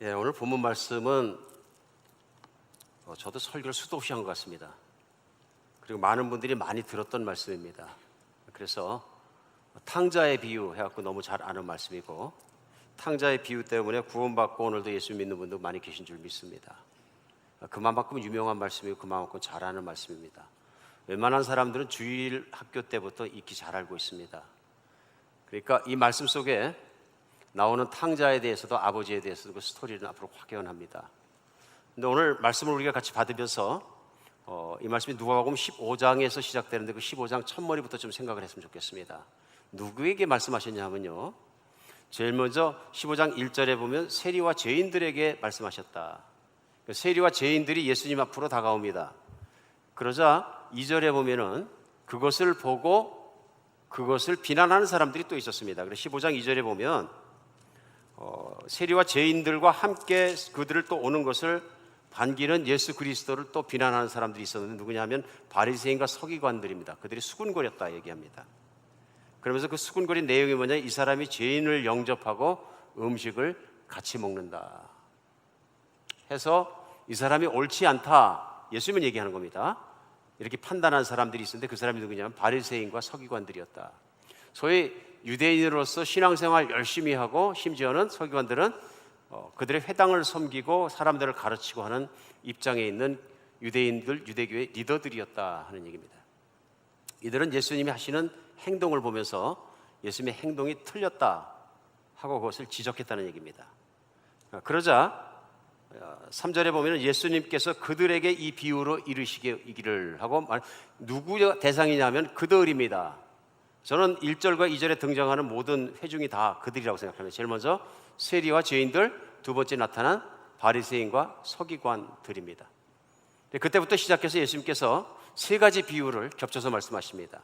오늘 본문 말씀은 저도 설교를 수도 없이 한 것 같습니다. 그리고 많은 분들이 많이 들었던 말씀입니다. 그래서 탕자의 비유 해갖고 너무 잘 아는 말씀이고, 탕자의 비유 때문에 구원받고 오늘도 예수 믿는 분도 많이 계신 줄 믿습니다. 그만큼 유명한 말씀이고 그만큼 잘 아는 말씀입니다. 웬만한 사람들은 주일 학교 때부터 익히 잘 알고 있습니다. 그러니까 이 말씀 속에 나오는 탕자에 대해서도 아버지에 대해서도 그 스토리는 앞으로 확연합니다. 근데 오늘 말씀을 우리가 같이 받으면서 이 말씀이 누가복음 15장에서 시작되는데 그 15장 첫머리부터 좀 생각을 했으면 좋겠습니다. 누구에게 말씀하셨냐 하면요, 제일 먼저 15장 1절에 보면 세리와 죄인들에게 말씀하셨다. 세리와 죄인들이 예수님 앞으로 다가옵니다. 그러자 2절에 보면은 그것을 보고 그것을 비난하는 사람들이 또 있었습니다. 그래서 15장 2절에 보면 세리와 죄인들과 함께 그들을 또 오는 것을 반기는 예수 그리스도를 또 비난하는 사람들이 있었는데 누구냐 하면 바리새인과 서기관들입니다. 그들이 수군거렸다 얘기합니다. 그러면서 그 수군거린 내용이 뭐냐, 이 사람이 죄인을 영접하고 음식을 같이 먹는다 해서 이 사람이 옳지 않다, 예수님은 얘기하는 겁니다. 이렇게 판단한 사람들이 있었는데 그 사람이 누구냐면 바리새인과 서기관들이었다. 소위 유대인으로서 신앙생활 열심히 하고 심지어는 서기관들은 그들의 회당을 섬기고 사람들을 가르치고 하는 입장에 있는 유대인들, 유대교의 리더들이었다 하는 얘기입니다. 이들은 예수님이 하시는 행동을 보면서 예수님의 행동이 틀렸다 하고 그것을 지적했다는 얘기입니다. 그러자 3절에 보면 예수님께서 그들에게 이 비유로 이르시기를 하고, 누구 대상이냐면 그들입니다. 저는 1절과 2절에 등장하는 모든 회중이 다 그들이라고 생각합니다. 제일 먼저 세리와 죄인들, 두 번째 나타난 바리새인과 서기관들입니다. 그때부터 시작해서 예수님께서 세 가지 비유를 겹쳐서 말씀하십니다.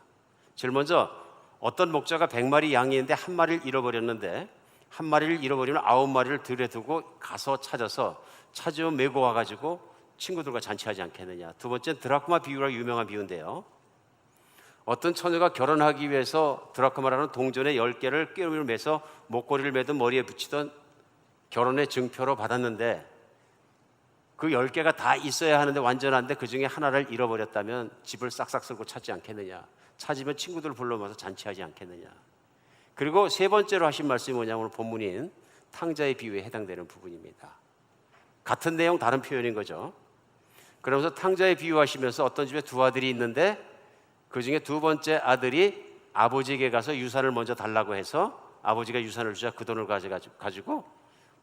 제일 먼저 어떤 목자가 100마리 양이 있는데 한 마리를 잃어버렸는데, 한 마리를 잃어버리면 9마리를 들여두고 가서 찾으면 메고 와가지고 친구들과 잔치하지 않겠느냐. 두 번째는 드라크마 비유라 유명한 비유인데요, 어떤 처녀가 결혼하기 위해서 드라크마라는 동전의 10개를 꿰매를 매서 목걸이를 매든 머리에 붙이던 결혼의 증표로 받았는데 그 10개가 다 있어야 하는데 완전한데 그 중에 하나를 잃어버렸다면 집을 싹싹 쓸고 찾지 않겠느냐. 찾으면 친구들을 불러모아서 잔치하지 않겠느냐. 그리고 세 번째로 하신 말씀이 뭐냐면 오늘 본문인 탕자의 비유에 해당되는 부분입니다. 같은 내용 다른 표현인 거죠. 그러면서 탕자의 비유하시면서 어떤 집에 두 아들이 있는데 그 중에 두 번째 아들이 아버지에게 가서 유산을 먼저 달라고 해서 아버지가 유산을 주자 그 돈을 가지고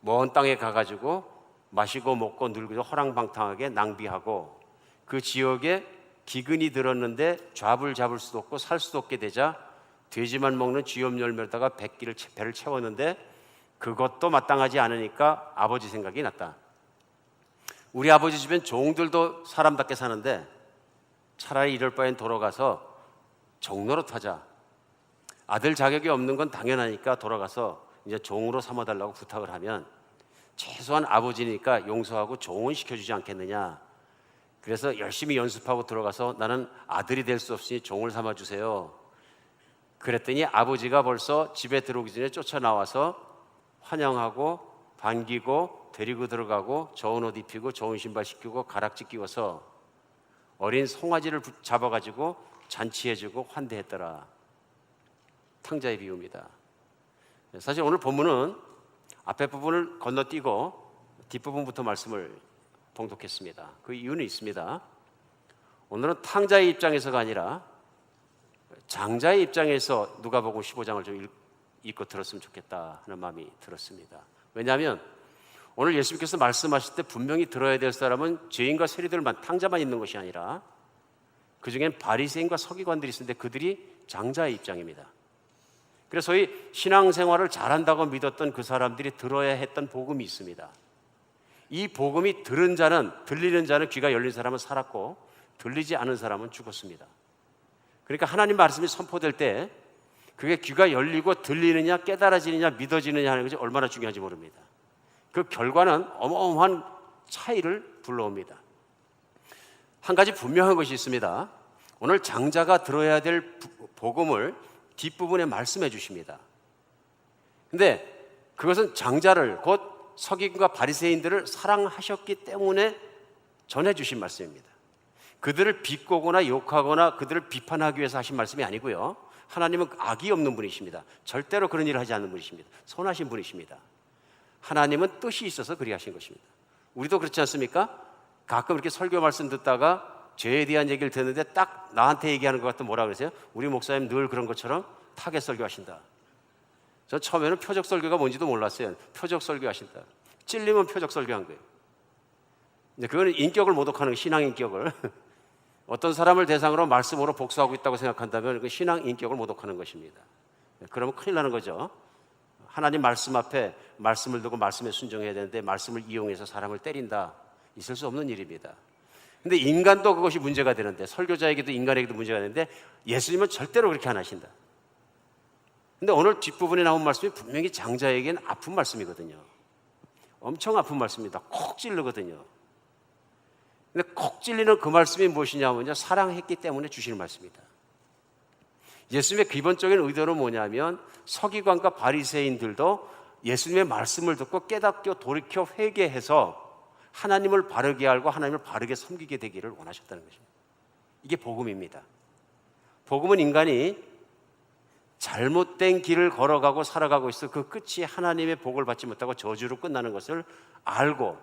먼 땅에 가가지고 마시고 먹고 놀고 허랑방탕하게 낭비하고, 그 지역에 기근이 들었는데 잡을 잡을 수도 없고 살 수도 없게 되자 돼지만 먹는 쥐염 열매로다가 배를 채웠는데 그것도 마땅하지 않으니까 아버지 생각이 났다. 우리 아버지 집엔 종들도 사람답게 사는데 차라리 이럴 바엔 돌아가서 종노릇 하자. 아들 자격이 없는 건 당연하니까 돌아가서 이제 종으로 삼아달라고 부탁을 하면 최소한 아버지니까 용서하고 종은 시켜주지 않겠느냐. 그래서 열심히 연습하고 들어가서 나는 아들이 될 수 없으니 종을 삼아주세요. 그랬더니 아버지가 벌써 집에 들어오기 전에 쫓아나와서 환영하고 반기고 데리고 들어가고 좋은 옷 입히고 좋은 신발 신기고 가락지 끼워서 어린 송아지를 잡아가지고 잔치해주고 환대했더라. 탕자의 비유입니다. 사실 오늘 본문은 앞에 부분을 건너뛰고 뒷부분부터 말씀을 봉독했습니다. 그 이유는 있습니다. 오늘은 탕자의 입장에서가 아니라 장자의 입장에서 누가복음 15장을 좀 읽고 들었으면 좋겠다 하는 마음이 들었습니다. 왜냐하면 오늘 예수님께서 말씀하실 때 분명히 들어야 될 사람은 죄인과 세리들만, 탕자만 있는 것이 아니라 그 중엔 바리새인과 서기관들이 있었는데 그들이 장자의 입장입니다. 그래서 소위 신앙생활을 잘한다고 믿었던 그 사람들이 들어야 했던 복음이 있습니다. 이 복음이 들리는 자는 귀가 열린 사람은 살았고 들리지 않은 사람은 죽었습니다. 그러니까 하나님 말씀이 선포될 때 그게 귀가 열리고 들리느냐 깨달아지느냐 믿어지느냐 하는 것이 얼마나 중요한지 모릅니다. 그 결과는 어마어마한 차이를 불러옵니다. 한 가지 분명한 것이 있습니다. 오늘 장자가 들어야 될 복음을 뒷부분에 말씀해 주십니다. 근데 그것은 장자를 곧 서기관과 바리새인들을 사랑하셨기 때문에 전해주신 말씀입니다. 그들을 비꼬거나 욕하거나 그들을 비판하기 위해서 하신 말씀이 아니고요. 하나님은 악이 없는 분이십니다. 절대로 그런 일을 하지 않는 분이십니다. 선하신 분이십니다. 하나님은 뜻이 있어서 그리하신 것입니다. 우리도 그렇지 않습니까? 가끔 이렇게 설교 말씀 듣다가 죄에 대한 얘기를 듣는데 딱 나한테 얘기하는 것 같으면 뭐라 그러세요? 우리 목사님 늘 그런 것처럼 타겟 설교하신다. 저 처음에는 표적 설교가 뭔지도 몰랐어요. 표적 설교하신다. 찔리면 표적 설교한 거예요. 근데 그거는 인격을 모독하는 거예요. 신앙 인격을. 어떤 사람을 대상으로 말씀으로 복수하고 있다고 생각한다면 그 신앙 인격을 모독하는 것입니다. 그러면 큰일 나는 거죠. 하나님 말씀 앞에 말씀을 두고 말씀에 순종해야 되는데 말씀을 이용해서 사람을 때린다. 있을 수 없는 일입니다. 근데 인간도 그것이 문제가 되는데, 설교자에게도 인간에게도 문제가 되는데 예수님은 절대로 그렇게 안 하신다. 근데 오늘 뒷부분에 나온 말씀이 분명히 장자에게는 아픈 말씀이거든요. 엄청 아픈 말씀입니다. 콕 찔르거든요. 근데 콕 찔리는 그 말씀이 무엇이냐면요, 사랑했기 때문에 주시는 말씀입니다. 예수님의 기본적인 의도는 뭐냐면 서기관과 바리새인들도 예수님의 말씀을 듣고 깨닫고 돌이켜 회개해서 하나님을 바르게 알고 하나님을 바르게 섬기게 되기를 원하셨다는 것입니다. 이게 복음입니다. 복음은 인간이 잘못된 길을 걸어가고 살아가고 있어 그 끝이 하나님의 복을 받지 못하고 저주로 끝나는 것을 알고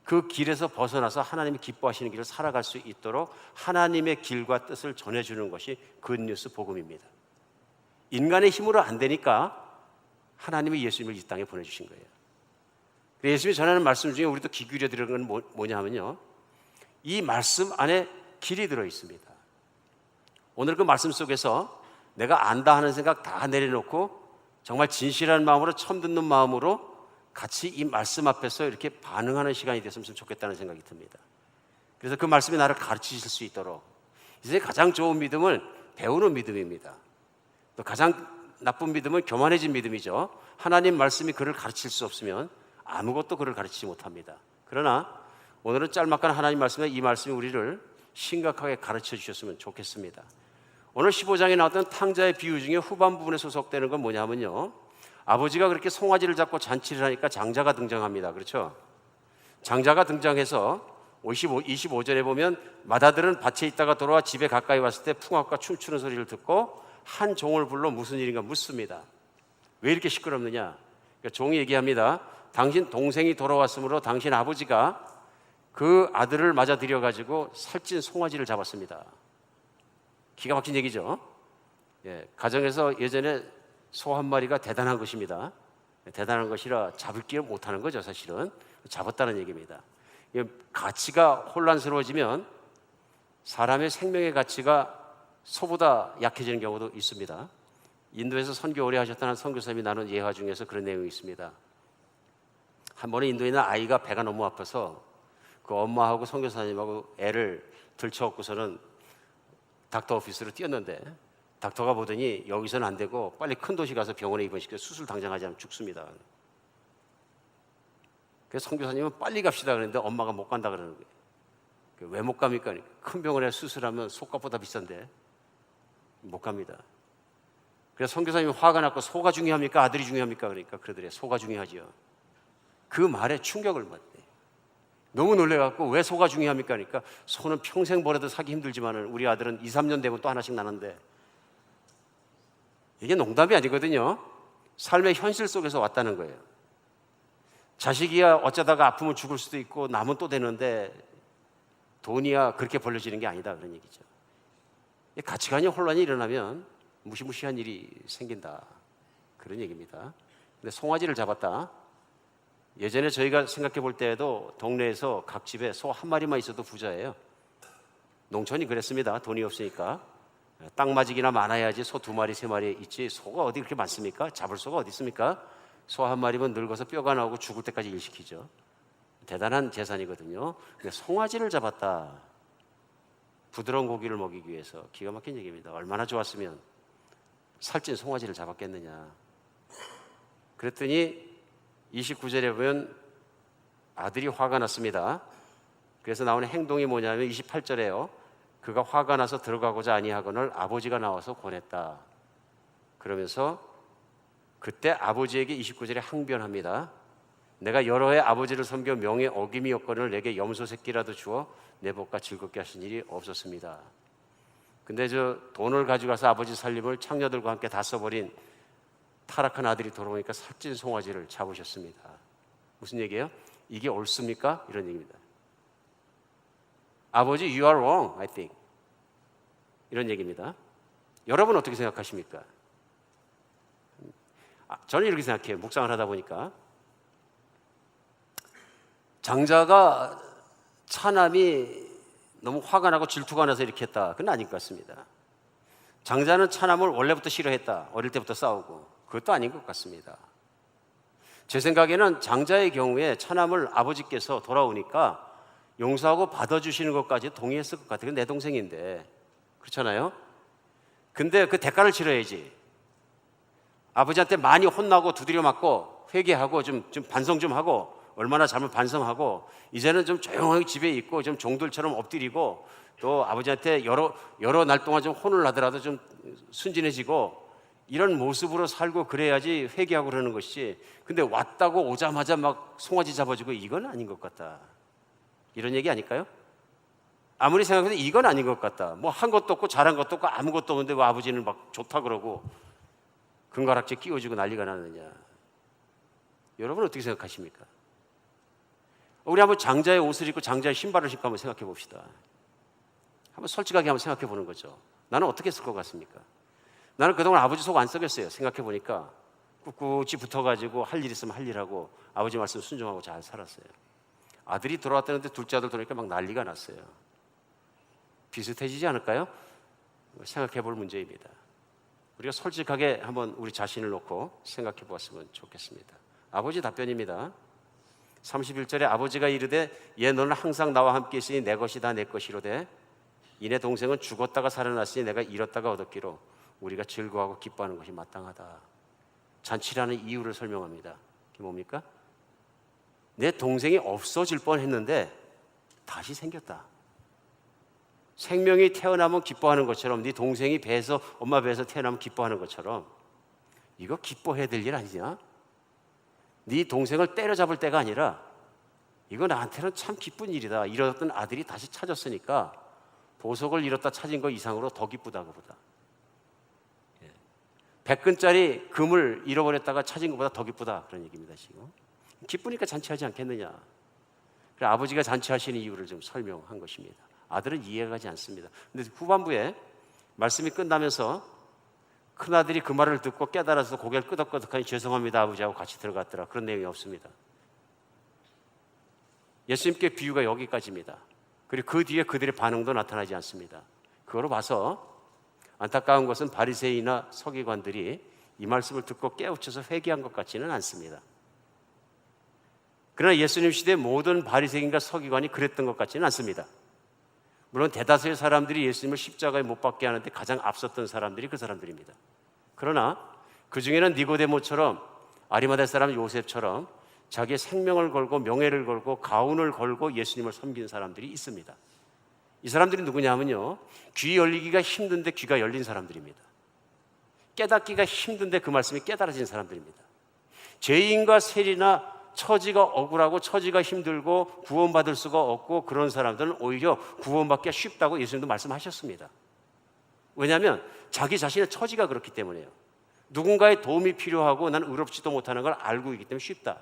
그 길에서 벗어나서 하나님이 기뻐하시는 길을 살아갈 수 있도록 하나님의 길과 뜻을 전해주는 것이 굿뉴스 복음입니다. 인간의 힘으로 안 되니까 하나님이 예수님을 이 땅에 보내주신 거예요. 예수님이 전하는 말씀 중에 우리도 귀 기울여 들으는 건 뭐냐면요, 이 말씀 안에 길이 들어 있습니다. 오늘 그 말씀 속에서 내가 안다 하는 생각 다 내려놓고 정말 진실한 마음으로, 처음 듣는 마음으로 같이 이 말씀 앞에서 이렇게 반응하는 시간이 됐으면 좋겠다는 생각이 듭니다. 그래서 그 말씀이 나를 가르치실 수 있도록, 이제 가장 좋은 믿음은 배우는 믿음입니다. 또 가장 나쁜 믿음은 교만해진 믿음이죠. 하나님 말씀이 그를 가르칠 수 없으면 아무것도 그를 가르치지 못합니다. 그러나 오늘은 짤막한 하나님 말씀에 이 말씀이 우리를 심각하게 가르쳐 주셨으면 좋겠습니다. 오늘 15장에 나왔던 탕자의 비유 중에 후반 부분에 소속되는 건 뭐냐면요, 아버지가 그렇게 송아지를 잡고 잔치를 하니까 장자가 등장합니다. 그렇죠? 장자가 등장해서 25절에 보면 마다들은 밭에 있다가 돌아와 집에 가까이 왔을 때 풍악과 춤추는 소리를 듣고 한 종을 불러 무슨 일인가 묻습니다. 왜 이렇게 시끄럽느냐? 그러니까 종이 얘기합니다. 당신 동생이 돌아왔으므로 당신 아버지가 그 아들을 맞아 들여가지고 살찐 송아지를 잡았습니다. 기가 막힌 얘기죠. 가정에서 예전에 소 한 마리가 대단한 것입니다. 대단한 것이라 잡을 길 못하는 거죠. 사실은 잡았다는 얘기입니다. 가치가 혼란스러워지면 사람의 생명의 가치가 소보다 약해지는 경우도 있습니다. 인도에서 선교 오래 하셨다는 선교사님이 나눈 예화 중에서 그런 내용이 있습니다. 한 번에 인도에 있는 아이가 배가 너무 아파서 그 엄마하고 선교사님하고 애를 들쳐업고서는 닥터 오피스로 뛰었는데, 닥터가 보더니 여기서는 안 되고 빨리 큰 도시 가서 병원에 입원시켜 수술 당장 하지 않으면 죽습니다. 그래서 선교사님은 빨리 갑시다 그랬는데 엄마가 못 간다 그러는 거예요. 왜 못 갑니까? 큰 병원에 수술하면 속값보다 비싼데 못 갑니다. 그래서 선교사님이 화가 났고, 소가 중요합니까? 아들이 중요합니까? 그러니까 그러더래요. 소가 중요하죠. 그 말에 충격을 받대. 너무 놀래갖고 왜 소가 중요합니까? 그러니까 소는 평생 버려도 사기 힘들지만 우리 아들은 2, 3년 되고 또 하나씩 나는데, 이게 농담이 아니거든요. 삶의 현실 속에서 왔다는 거예요. 자식이야 어쩌다가 아프면 죽을 수도 있고 남은 또 되는데 돈이야 그렇게 벌려지는 게 아니다, 그런 얘기죠. 가치관이 혼란이 일어나면 무시무시한 일이 생긴다, 그런 얘기입니다. 근데 송아지를 잡았다. 예전에 저희가 생각해 볼 때에도 동네에서 각 집에 소 한 마리만 있어도 부자예요. 농촌이 그랬습니다. 돈이 없으니까 땅마직이나 많아야지 소 2마리 3마리 있지, 소가 어디 그렇게 많습니까? 잡을 소가 어디 있습니까? 소 한 마리면 늙어서 뼈가 나오고 죽을 때까지 일시키죠. 대단한 재산이거든요. 근데 송아지를 잡았다. 부드러운 고기를 먹이기 위해서. 기가 막힌 얘기입니다. 얼마나 좋았으면 살찐 송아지를 잡았겠느냐. 그랬더니 29절에 보면 아들이 화가 났습니다. 그래서 나오는 행동이 뭐냐면 28절에요. 그가 화가 나서 들어가고자 아니하거늘 아버지가 나와서 권했다. 그러면서 그때 아버지에게 29절에 항변합니다. 내가 여러 해 아버지를 섬겨 명예 어김이 없거늘 내게 염소 새끼라도 주어 내 복과 즐겁게 하신 일이 없었습니다. 근데 저 돈을 가져가서 아버지 살림을 창녀들과 함께 다 써버린 타락한 아들이 돌아오니까 살찐 송아지를 잡으셨습니다. 무슨 얘기예요? 이게 옳습니까? 이런 얘기입니다. 아버지, you are wrong, I think. 이런 얘기입니다. 여러분 어떻게 생각하십니까? 저는 이렇게 생각해요. 묵상을 하다 보니까 장자가 차남이 너무 화가 나고 질투가 나서 이렇게 했다. 그건 아닌 것 같습니다. 장자는 차남을 원래부터 싫어했다. 어릴 때부터 싸우고. 그것도 아닌 것 같습니다. 제 생각에는 장자의 경우에 차남을 아버지께서 돌아오니까 용서하고 받아주시는 것까지 동의했을 것 같아요. 내 동생인데. 그렇잖아요? 근데 그 대가를 치러야지. 아버지한테 많이 혼나고 두드려 맞고 회개하고 좀 반성 좀 하고 얼마나 잘못 반성하고 이제는 좀 조용하게 집에 있고 좀 종들처럼 엎드리고 또 아버지한테 여러 날 동안 좀 혼을 하더라도 좀 순진해지고 이런 모습으로 살고 그래야지 회개하고 그러는 것이. 근데 왔다고 오자마자 막 송아지 잡아주고 이건 아닌 것 같다. 이런 얘기 아닐까요? 아무리 생각해도 이건 아닌 것 같다. 뭐 한 것도 없고 잘한 것도 없고 아무것도 없는데 왜 아버지는 막 좋다 그러고 금가락지 끼워주고 난리가 나느냐. 여러분 어떻게 생각하십니까? 우리 한번 장자의 옷을 입고 장자의 신발을 신고 한번 생각해 봅시다. 한번 솔직하게 한번 생각해 보는 거죠. 나는 어떻게 했을 것 같습니까? 나는 그동안 아버지 속 안 썩였어요. 생각해 보니까 꿋꿋이 붙어가지고 할 일 있으면 할 일하고 아버지 말씀 순종하고 잘 살았어요. 아들이 돌아왔다는데 둘째 아들 들어오니까 막 난리가 났어요. 비슷해지지 않을까요? 생각해 볼 문제입니다. 우리가 솔직하게 한번 우리 자신을 놓고 생각해 보았으면 좋겠습니다. 아버지 답변입니다. 31절에 아버지가 이르되 얘 너는 항상 나와 함께 있으니 내 것이다 내 것이로되 이내 동생은 죽었다가 살아났으니 내가 잃었다가 얻었기로 우리가 즐거워하고 기뻐하는 것이 마땅하다. 잔치라는 이유를 설명합니다. 그게 뭡니까? 내 동생이 없어질 뻔했는데 다시 생겼다. 생명이 태어나면 기뻐하는 것처럼 네 동생이 배에서 엄마 배에서 태어나면 기뻐하는 것처럼 이거 기뻐해야 될 일 아니냐? 네 동생을 때려잡을 때가 아니라 이거 나한테는 참 기쁜 일이다. 잃었던 아들이 다시 찾았으니까 보석을 잃었다 찾은 거 이상으로 더 기쁘다 그보다. 100근짜리 금을 잃어버렸다가 찾은 것보다 더 기쁘다 그런 얘기입니다. 지금 기쁘니까 잔치하지 않겠느냐. 그래서 아버지가 잔치하시는 이유를 좀 설명한 것입니다. 아들은 이해가 가지 않습니다. 근데 후반부에 말씀이 끝나면서 큰아들이 그 말을 듣고 깨달아서 고개를 끄덕끄덕하니 죄송합니다 아버지하고 같이 들어갔더라. 그런 내용이 없습니다. 예수님께 비유가 여기까지입니다. 그리고 그 뒤에 그들의 반응도 나타나지 않습니다. 그거로 봐서 안타까운 것은 바리새인이나 서기관들이 이 말씀을 듣고 깨우쳐서 회개한 것 같지는 않습니다. 그러나 예수님 시대 모든 바리새인과 서기관이 그랬던 것 같지는 않습니다. 물론 대다수의 사람들이 예수님을 십자가에 못 박게 하는데 가장 앞섰던 사람들이 그 사람들입니다. 그러나 그 중에는 니고데모처럼 아리마대 사람 요셉처럼 자기의 생명을 걸고 명예를 걸고 가훈을 걸고 예수님을 섬긴 사람들이 있습니다. 이 사람들이 누구냐면요, 귀 열리기가 힘든데 귀가 열린 사람들입니다. 깨닫기가 힘든데 그 말씀이 깨달아진 사람들입니다. 죄인과 세리나 처지가 억울하고 처지가 힘들고 구원받을 수가 없고 그런 사람들은 오히려 구원받기가 쉽다고 예수님도 말씀하셨습니다. 왜냐하면 자기 자신의 처지가 그렇기 때문에요. 누군가의 도움이 필요하고 난 의롭지도 못하는 걸 알고 있기 때문에 쉽다.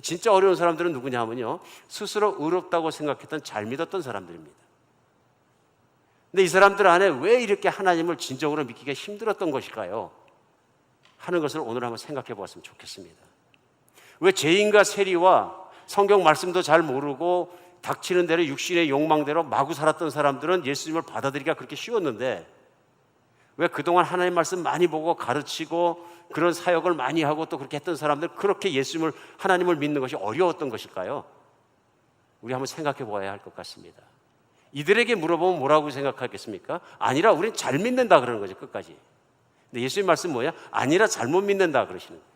진짜 어려운 사람들은 누구냐 하면요, 스스로 의롭다고 생각했던 잘 믿었던 사람들입니다. 근데 이 사람들 안에 왜 이렇게 하나님을 진정으로 믿기가 힘들었던 것일까요? 하는 것을 오늘 한번 생각해 보았으면 좋겠습니다. 왜 죄인과 세리와 성경 말씀도 잘 모르고 닥치는 대로 육신의 욕망대로 마구 살았던 사람들은 예수님을 받아들이기가 그렇게 쉬웠는데 왜 그동안 하나님 말씀 많이 보고 가르치고 그런 사역을 많이 하고 또 그렇게 했던 사람들 그렇게 예수님을 하나님을 믿는 것이 어려웠던 것일까요? 우리 한번 생각해 보아야 할 것 같습니다. 이들에게 물어보면 뭐라고 생각하겠습니까? 아니라 우린 잘 믿는다 그러는 거죠, 끝까지. 근데 예수님 말씀 뭐야? 아니라 잘못 믿는다 그러시는 거예요.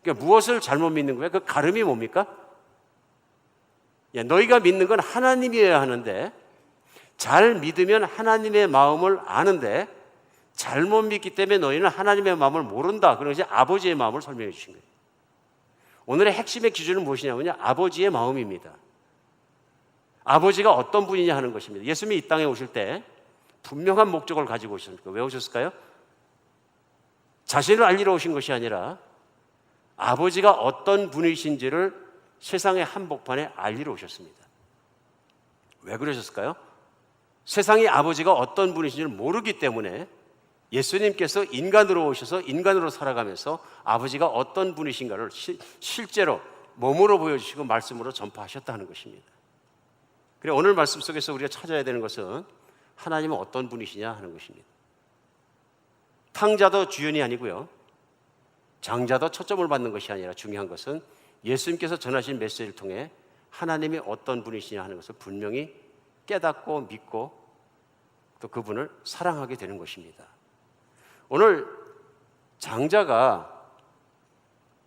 그러니까 무엇을 잘못 믿는 거예요? 그 가름이 뭡니까? 너희가 믿는 건 하나님이어야 하는데 잘 믿으면 하나님의 마음을 아는데 잘못 믿기 때문에 너희는 하나님의 마음을 모른다. 그런 것이 아버지의 마음을 설명해 주신 거예요. 오늘의 핵심의 기준은 무엇이냐면요, 아버지의 마음입니다. 아버지가 어떤 분이냐 하는 것입니다. 예수님이 이 땅에 오실 때 분명한 목적을 가지고 오셨습니까? 왜 오셨을까요? 자신을 알리러 오신 것이 아니라 아버지가 어떤 분이신지를 세상의 한복판에 알리러 오셨습니다. 왜 그러셨을까요? 세상이 아버지가 어떤 분이신지를 모르기 때문에 예수님께서 인간으로 오셔서 인간으로 살아가면서 아버지가 어떤 분이신가를 실제로 몸으로 보여주시고 말씀으로 전파하셨다는 것입니다. 그래, 오늘 말씀 속에서 우리가 찾아야 되는 것은 하나님은 어떤 분이시냐 하는 것입니다. 탕자도 주연이 아니고요, 장자도 초점을 받는 것이 아니라 중요한 것은 예수님께서 전하신 메시지를 통해 하나님이 어떤 분이시냐 하는 것을 분명히 깨닫고 믿고 또 그분을 사랑하게 되는 것입니다. 오늘 장자가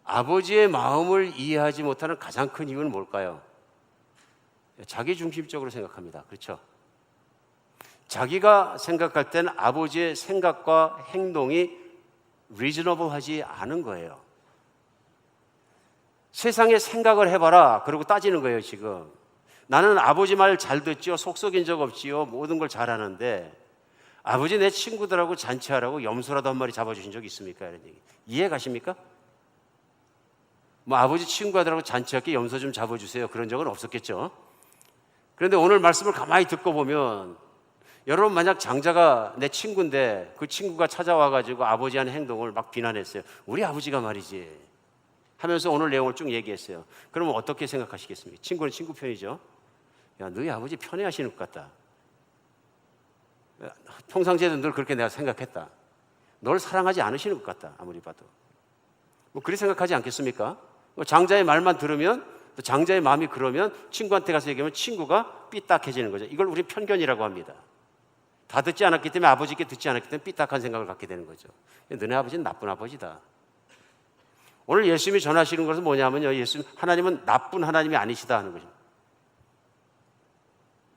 아버지의 마음을 이해하지 못하는 가장 큰 이유는 뭘까요? 자기 중심적으로 생각합니다. 그렇죠? 자기가 생각할 때는 아버지의 생각과 행동이 reasonable하지 않은 거예요. 세상에 생각을 해봐라 그러고 따지는 거예요. 지금 나는 아버지 말 잘 듣지요, 속썩인 적 없지요, 모든 걸 잘하는데 아버지 내 친구들하고 잔치하라고 염소라도 한 마리 잡아주신 적 있습니까? 이런 얘기 이해 가십니까? 뭐 아버지 친구들하고 잔치할게 염소 좀 잡아주세요 그런 적은 없었겠죠. 그런데 오늘 말씀을 가만히 듣고 보면 여러분, 만약 장자가 내 친구인데 그 친구가 찾아와가지고 아버지 하는 행동을 막 비난했어요. 우리 아버지가 말이지 하면서 오늘 내용을 쭉 얘기했어요. 그러면 어떻게 생각하시겠습니까? 친구는 친구 편이죠. 야, 너희 아버지 편애하시는 것 같다. 평상시에도 늘 그렇게 내가 생각했다. 널 사랑하지 않으시는 것 같다. 아무리 봐도. 뭐 그렇게 생각하지 않겠습니까? 장자의 말만 들으면, 또 장자의 마음이 그러면 친구한테 가서 얘기하면 친구가 삐딱해지는 거죠. 이걸 우리 편견이라고 합니다. 다 듣지 않았기 때문에, 아버지께 듣지 않았기 때문에 삐딱한 생각을 갖게 되는 거죠. 너네 아버지는 나쁜 아버지다. 오늘 예수님이 전하시는 것은 뭐냐면요, 예수님, 하나님은 나쁜 하나님이 아니시다 하는 거죠.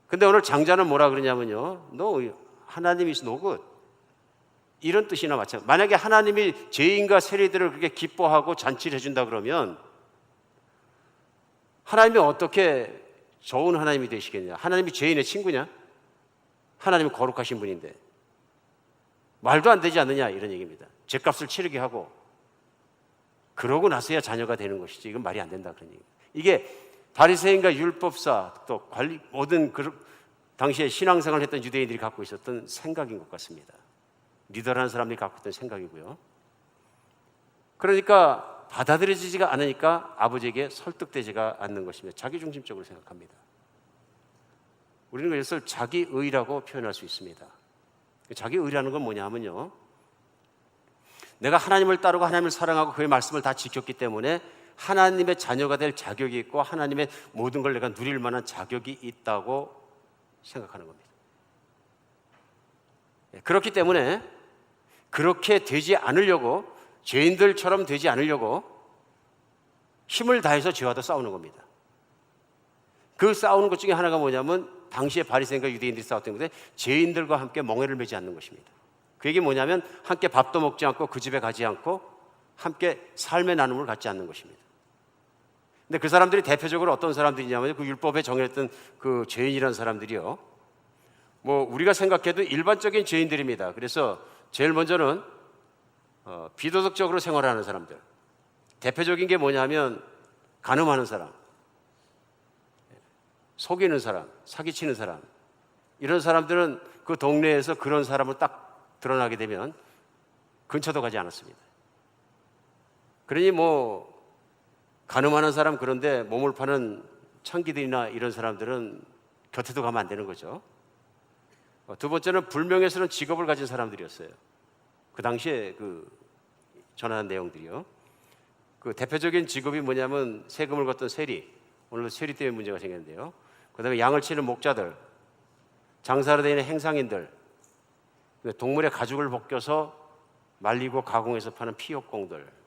근데 오늘 장자는 뭐라 그러냐면요, 너 하나님이 is no good, 이런 뜻이나 마찬가지. 만약에 하나님이 죄인과 세리들을 그렇게 기뻐하고 잔치를 해준다 그러면 하나님이 어떻게 좋은 하나님이 되시겠냐? 하나님이 죄인의 친구냐? 하나님은 거룩하신 분인데 말도 안 되지 않느냐, 이런 얘기입니다. 죄값을 치르게 하고 그러고 나서야 자녀가 되는 것이지, 이건 말이 안 된다, 그런 얘기. 이게 바리새인과 율법사 또 관리 모든 당시에 신앙생활을 했던 유대인들이 갖고 있었던 생각인 것 같습니다. 리더라는 사람들이 갖고 있던 생각이고요. 그러니까 받아들여지지가 않으니까 아버지에게 설득되지가 않는 것입니다. 자기중심적으로 생각합니다. 우리는 그래서 자기의라고 표현할 수 있습니다. 자기의라는 건 뭐냐 하면요, 내가 하나님을 따르고 하나님을 사랑하고 그의 말씀을 다 지켰기 때문에 하나님의 자녀가 될 자격이 있고 하나님의 모든 걸 내가 누릴 만한 자격이 있다고 생각하는 겁니다. 그렇기 때문에 그렇게 되지 않으려고, 죄인들처럼 되지 않으려고 힘을 다해서 죄와도 싸우는 겁니다. 그 싸우는 것 중에 하나가 뭐냐면 당시에 바리새인과 유대인들이 싸웠던 것에 죄인들과 함께 멍에를 매지 않는 것입니다. 그 얘기 뭐냐면 함께 밥도 먹지 않고 그 집에 가지 않고 함께 삶의 나눔을 갖지 않는 것입니다. 근데 그 사람들이 대표적으로 어떤 사람들이냐면 그 율법에 정했던 그 죄인이라는 사람들이요, 뭐 우리가 생각해도 일반적인 죄인들입니다. 그래서 제일 먼저는 비도덕적으로 생활하는 사람들. 대표적인 게 뭐냐면 간음하는 사람, 속이는 사람, 사기치는 사람. 이런 사람들은 그 동네에서 그런 사람을 딱 드러나게 되면 근처도 가지 않았습니다. 그러니 뭐 간음하는 사람, 그런데 몸을 파는 창기들이나 이런 사람들은 곁에도 가면 안 되는 거죠. 두 번째는 불명예스러운 직업을 가진 사람들이었어요. 그 당시에 그 전하는 내용들이요. 그 대표적인 직업이 뭐냐면 세금을 걷던 세리, 오늘도 세리 때문에 문제가 생겼는데요. 그 다음에 양을 치는 목자들, 장사로 되어 있는 행상인들, 동물의 가죽을 벗겨서 말리고 가공해서 파는 피역공들,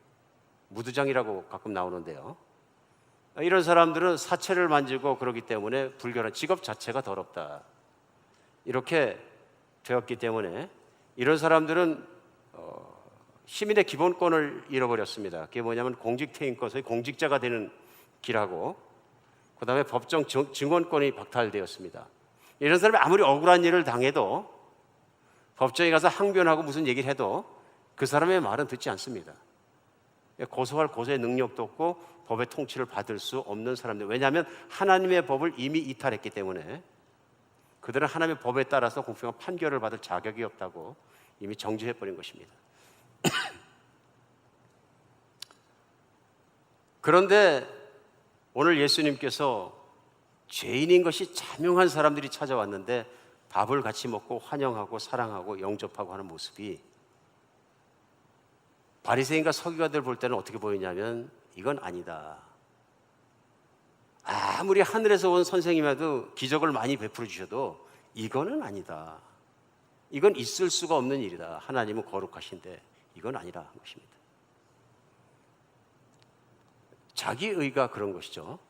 무두장이라고 가끔 나오는데요. 이런 사람들은 사체를 만지고 그러기 때문에 불결한 직업 자체가 더럽다, 이렇게 되었기 때문에 이런 사람들은 시민의 기본권을 잃어버렸습니다. 그게 뭐냐면 공직퇴임권, 소위 공직자가 되는 길하고, 그 다음에 법정 증언권이 박탈되었습니다. 이런 사람이 아무리 억울한 일을 당해도 법정에 가서 항변하고 무슨 얘기를 해도 그 사람의 말은 듣지 않습니다. 고소할 고소의 능력도 없고 법의 통치를 받을 수 없는 사람들. 왜냐하면 하나님의 법을 이미 이탈했기 때문에 그들은 하나님의 법에 따라서 공평한 판결을 받을 자격이 없다고 이미 정지해버린 것입니다. 그런데 오늘 예수님께서 죄인인 것이 자명한 사람들이 찾아왔는데 밥을 같이 먹고 환영하고 사랑하고 영접하고 하는 모습이 바리새인과 서기관들 볼 때는 어떻게 보이냐면 이건 아니다. 아무리 하늘에서 온 선생님이라도 기적을 많이 베풀어 주셔도 이거는 아니다. 이건 있을 수가 없는 일이다. 하나님은 거룩하신데 이건 아니라 한 것입니다. 자기 의가 그런 것이죠.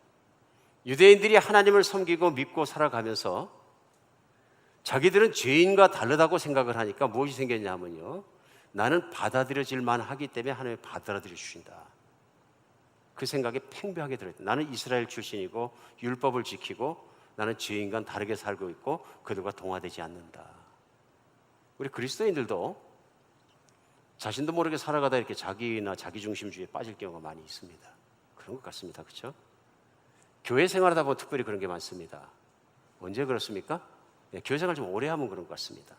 유대인들이 하나님을 섬기고 믿고 살아가면서 자기들은 죄인과 다르다고 생각을 하니까 무엇이 생겼냐면요, 나는 받아들여질 만하기 때문에 하나님이 받아들여 주신다. 그 생각에 팽배하게 들어있다. 나는 이스라엘 출신이고 율법을 지키고 나는 죄인과 다르게 살고 있고 그들과 동화되지 않는다. 우리 그리스도인들도 자신도 모르게 살아가다 이렇게 자기나 자기중심주의에 빠질 경우가 많이 있습니다. 그런 것 같습니다. 그렇죠? 교회 생활하다 보면 특별히 그런 게 많습니다. 언제 그렇습니까? 네, 교회 생활 좀 오래 하면 그런 것 같습니다.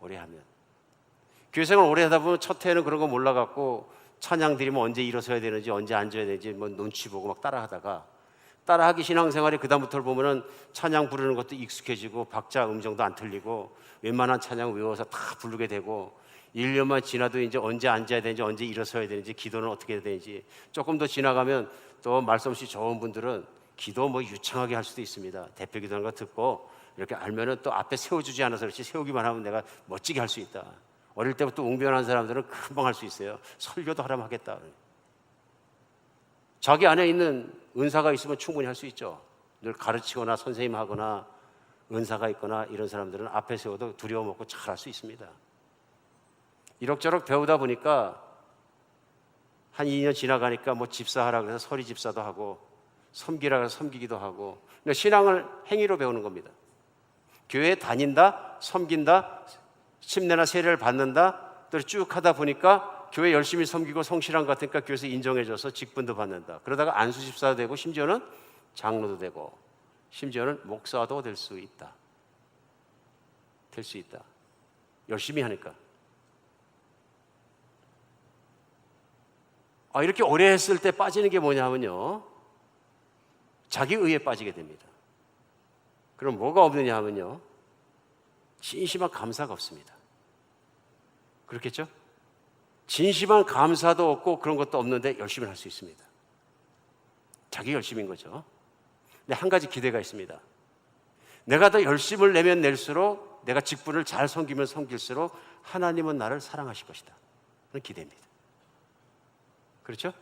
오래 하면. 교회 생활 오래 하다 보면 첫 해에는 그런 거 몰라갖고 찬양 드리면 언제 일어서야 되는지 언제 앉아야 되는지 뭐 눈치 보고 막 따라하다가 따라하기 신앙생활이 그다음부터 보면은 찬양 부르는 것도 익숙해지고 박자 음정도 안 틀리고 웬만한 찬양 외워서 다 부르게 되고 1년만 지나도 이제 언제 앉아야 되는지 언제 일어서야 되는지 기도는 어떻게 해야 되는지 조금 더 지나가면 또 말씀없이 좋은 분들은 기도 뭐 유창하게 할 수도 있습니다. 대표 기도하는 거 듣고 이렇게 알면은 또 앞에 세워주지 않아서 그렇지 세우기만 하면 내가 멋지게 할 수 있다. 어릴 때부터 웅변한 사람들은 금방 할 수 있어요. 설교도 하라면 하겠다. 자기 안에 있는 은사가 있으면 충분히 할 수 있죠. 늘 가르치거나 선생님 하거나 은사가 있거나 이런 사람들은 앞에 세워도 두려워 먹고 잘 할 수 있습니다. 이럭저럭 배우다 보니까 한 2년 지나가니까 뭐 집사하라 그래서 서리 집사도 하고 섬기라 그래서 섬기기도 하고 신앙을 행위로 배우는 겁니다. 교회에 다닌다, 섬긴다, 침례나 세례를 받는다, 또 쭉 하다 보니까 교회 열심히 섬기고 성실한 것 같으니까 교회에서 인정해줘서 직분도 받는다. 그러다가 안수 집사도 되고 심지어는 장로도 되고 심지어는 목사도 될 수 있다. 될 수 있다. 열심히 하니까. 이렇게 오래 했을 때 빠지는 게 뭐냐면요, 자기 의에 빠지게 됩니다. 그럼 뭐가 없느냐 하면요, 진심한 감사가 없습니다. 그렇겠죠? 진심한 감사도 없고 그런 것도 없는데 열심히 할 수 있습니다. 자기 열심인 거죠. 근데 한 가지 기대가 있습니다. 내가 더 열심을 내면 낼수록 내가 직분을 잘 섬기면 섬길수록 하나님은 나를 사랑하실 것이다. 그런 기대입니다. 그렇죠?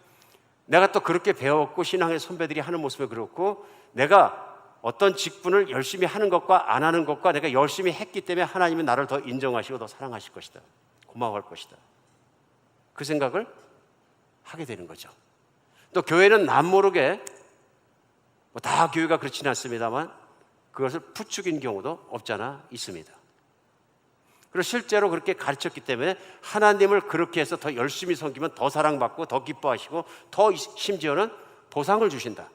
내가 또 그렇게 배웠고 신앙의 선배들이 하는 모습에 그렇고 내가 어떤 직분을 열심히 하는 것과 안 하는 것과 내가 열심히 했기 때문에 하나님은 나를 더 인정하시고 더 사랑하실 것이다. 고마워할 것이다. 그 생각을 하게 되는 거죠. 또 교회는 남모르게 다 교회가 그렇지는 않습니다만 그것을 부추긴 경우도 없잖아 있습니다. 그리고 실제로 그렇게 가르쳤기 때문에 하나님을 그렇게 해서 더 열심히 섬기면 더 사랑받고 더 기뻐하시고 더 심지어는 보상을 주신다.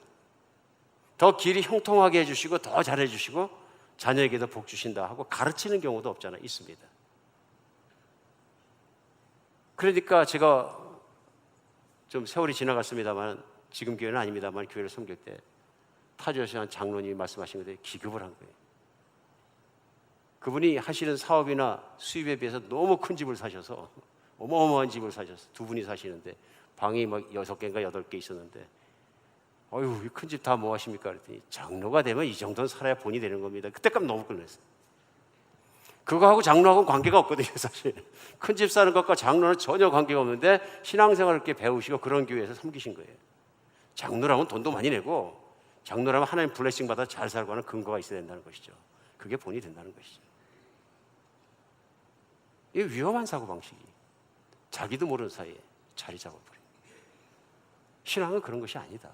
더 길이 형통하게 해주시고 더 잘해주시고 자녀에게도 복 주신다 하고 가르치는 경우도 없잖아 있습니다. 그러니까 제가 좀 세월이 지나갔습니다만 지금 교회는 아닙니다만 교회를 섬길 때 타주하신 장로님이 말씀하신 것에 기급을 한 거예요. 그분이 하시는 사업이나 수입에 비해서 너무 큰 집을 사셔서 어마어마한 집을 사셔서 두 분이 사시는데 방이 막 6개인가 8개 있었는데 어휴, 이 큰 집 다 뭐 하십니까? 그랬더니 장로가 되면 이 정도는 살아야 본이 되는 겁니다. 그때까지 너무 끌렸어요. 그거하고 장로하고는 관계가 없거든요, 사실. 큰 집 사는 것과 장로는 전혀 관계가 없는데 신앙생활을 이렇게 배우시고 그런 교회에서 섬기신 거예요. 장로라면 돈도 많이 내고 장로라면 하나님 블레싱 받아 잘 살고 하는 근거가 있어야 된다는 것이죠. 그게 본이 된다는 것이죠. 이 위험한 사고방식이. 자기도 모르는 사이에 자리 잡아버려요. 신앙은 그런 것이 아니다.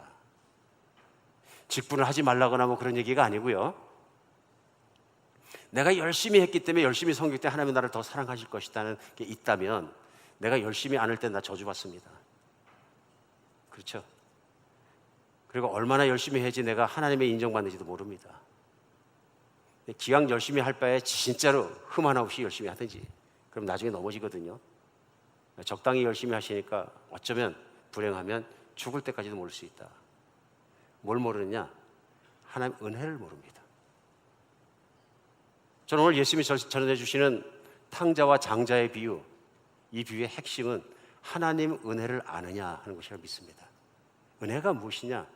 직분을 하지 말라거나 뭐 그런 얘기가 아니고요. 내가 열심히 했기 때문에, 열심히 섬겼기 때문에 하나님은 나를 더 사랑하실 것이라는 게 있다면, 내가 열심히 안 할 때 나 저주받습니다. 그렇죠? 그리고 얼마나 열심히 해야지 내가 하나님의 인정받는지도 모릅니다. 기왕 열심히 할 바에 진짜로 흠 하나 없이 열심히 하든지, 그럼 나중에 넘어지거든요. 적당히 열심히 하시니까 어쩌면 불행하면 죽을 때까지도 모를 수 있다. 뭘 모르느냐? 하나님 은혜를 모릅니다. 저는 오늘 예수님이 전해 주시는 탕자와 장자의 비유, 이 비유의 핵심은 하나님 은혜를 아느냐 하는 것이라고 믿습니다. 은혜가 무엇이냐?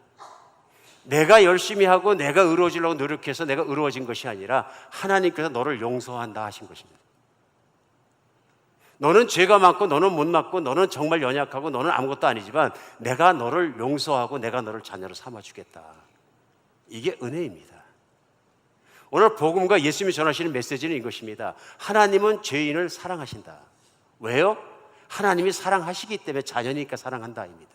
내가 열심히 하고 내가 의로워지려고 노력해서 내가 의로워진 것이 아니라 하나님께서 너를 용서한다 하신 것입니다. 너는 죄가 많고 너는 못 맞고 너는 정말 연약하고 너는 아무것도 아니지만 내가 너를 용서하고 내가 너를 자녀로 삼아주겠다. 이게 은혜입니다. 오늘 복음과 예수님이 전하시는 메시지는 이것입니다. 하나님은 죄인을 사랑하신다. 왜요? 하나님이 사랑하시기 때문에 자녀니까 사랑한다입니다.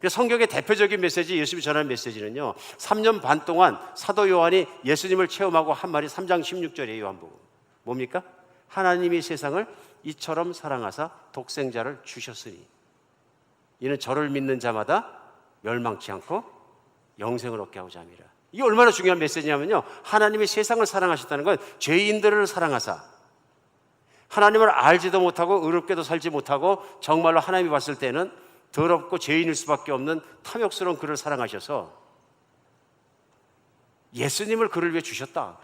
성경의 대표적인 메시지, 예수님이 전하는 메시지는요, 3년 반 동안 사도 요한이 예수님을 체험하고 한 말이 3장 16절이에요. 요한복음 뭡니까? 하나님이 세상을 이처럼 사랑하사 독생자를 주셨으니 이는 저를 믿는 자마다 멸망치 않고 영생을 얻게 하고자 함이라. 이게 얼마나 중요한 메시지냐면요, 하나님이 세상을 사랑하셨다는 건 죄인들을 사랑하사, 하나님을 알지도 못하고 의롭게도 살지 못하고 정말로 하나님이 봤을 때는 더럽고 죄인일 수밖에 없는 탐욕스러운 그를 사랑하셔서 예수님을 그를 위해 주셨다.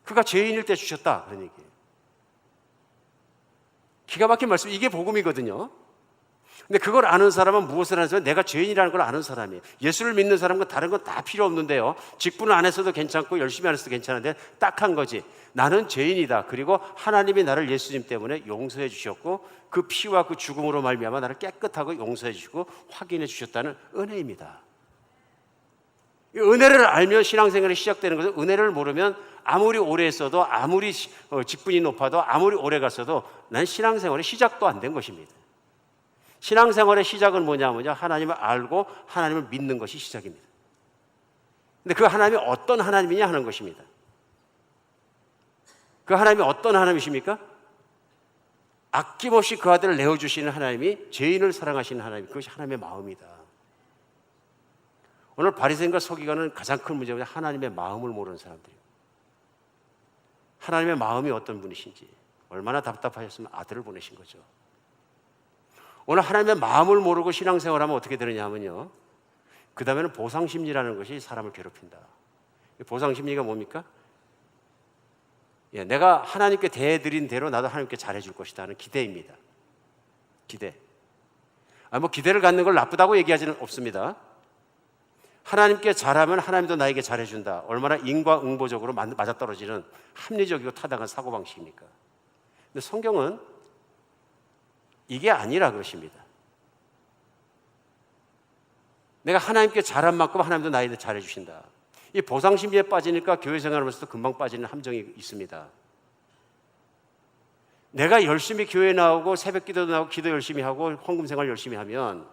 그가 죄인일 때 주셨다. 그런 얘기예요. 기가 막힌 말씀, 이게 복음이거든요. 근데 그걸 아는 사람은 무엇을 하는? 내가 죄인이라는 걸 아는 사람이에요. 예수를 믿는 사람은 다른 건 다 필요 없는데요, 직분을 안 했어도 괜찮고 열심히 안 했어도 괜찮은데 딱 한 거지. 나는 죄인이다. 그리고 하나님이 나를 예수님 때문에 용서해 주셨고 그 피와 그 죽음으로 말미암아 나를 깨끗하고 용서해 주시고 확인해 주셨다는 은혜입니다. 이 은혜를 알면 신앙생활이 시작되는 거죠. 은혜를 모르면 아무리 오래 했어도, 아무리 직분이 높아도, 아무리 오래 갔어도 난 신앙생활이 시작도 안 된 것입니다. 신앙생활의 시작은 뭐냐면요, 하나님을 알고 하나님을 믿는 것이 시작입니다. 근데 그 하나님이 어떤 하나님이냐 하는 것입니다. 그 하나님이 어떤 하나님이십니까? 아낌없이 그 아들을 내어주시는 하나님이, 죄인을 사랑하시는 하나님, 그것이 하나님의 마음이다. 오늘 바리새인과 서기관은 가장 큰 문제가 하나님의 마음을 모르는 사람들이에요. 하나님의 마음이 어떤 분이신지, 얼마나 답답하셨으면 아들을 보내신 거죠. 오늘 하나님의 마음을 모르고 신앙생활하면 어떻게 되느냐면요, 그 다음에는 보상심리라는 것이 사람을 괴롭힌다. 보상심리가 뭡니까? 내가 하나님께 대해드린 대로 나도 하나님께 잘해줄 것이다 하는 기대입니다. 기대. 기대를 갖는 걸 나쁘다고 얘기하지는 없습니다. 하나님께 잘하면 하나님도 나에게 잘해준다. 얼마나 인과응보적으로 맞아떨어지는 합리적이고 타당한 사고방식입니까? 근데 성경은 이게 아니라 그것입니다. 내가 하나님께 잘한 만큼 하나님도 나에게 잘해주신다. 이 보상심리에 빠지니까 교회 생활하면서도 금방 빠지는 함정이 있습니다. 내가 열심히 교회 나오고 새벽 기도도 나오고 기도 열심히 하고 헌금 생활 열심히 하면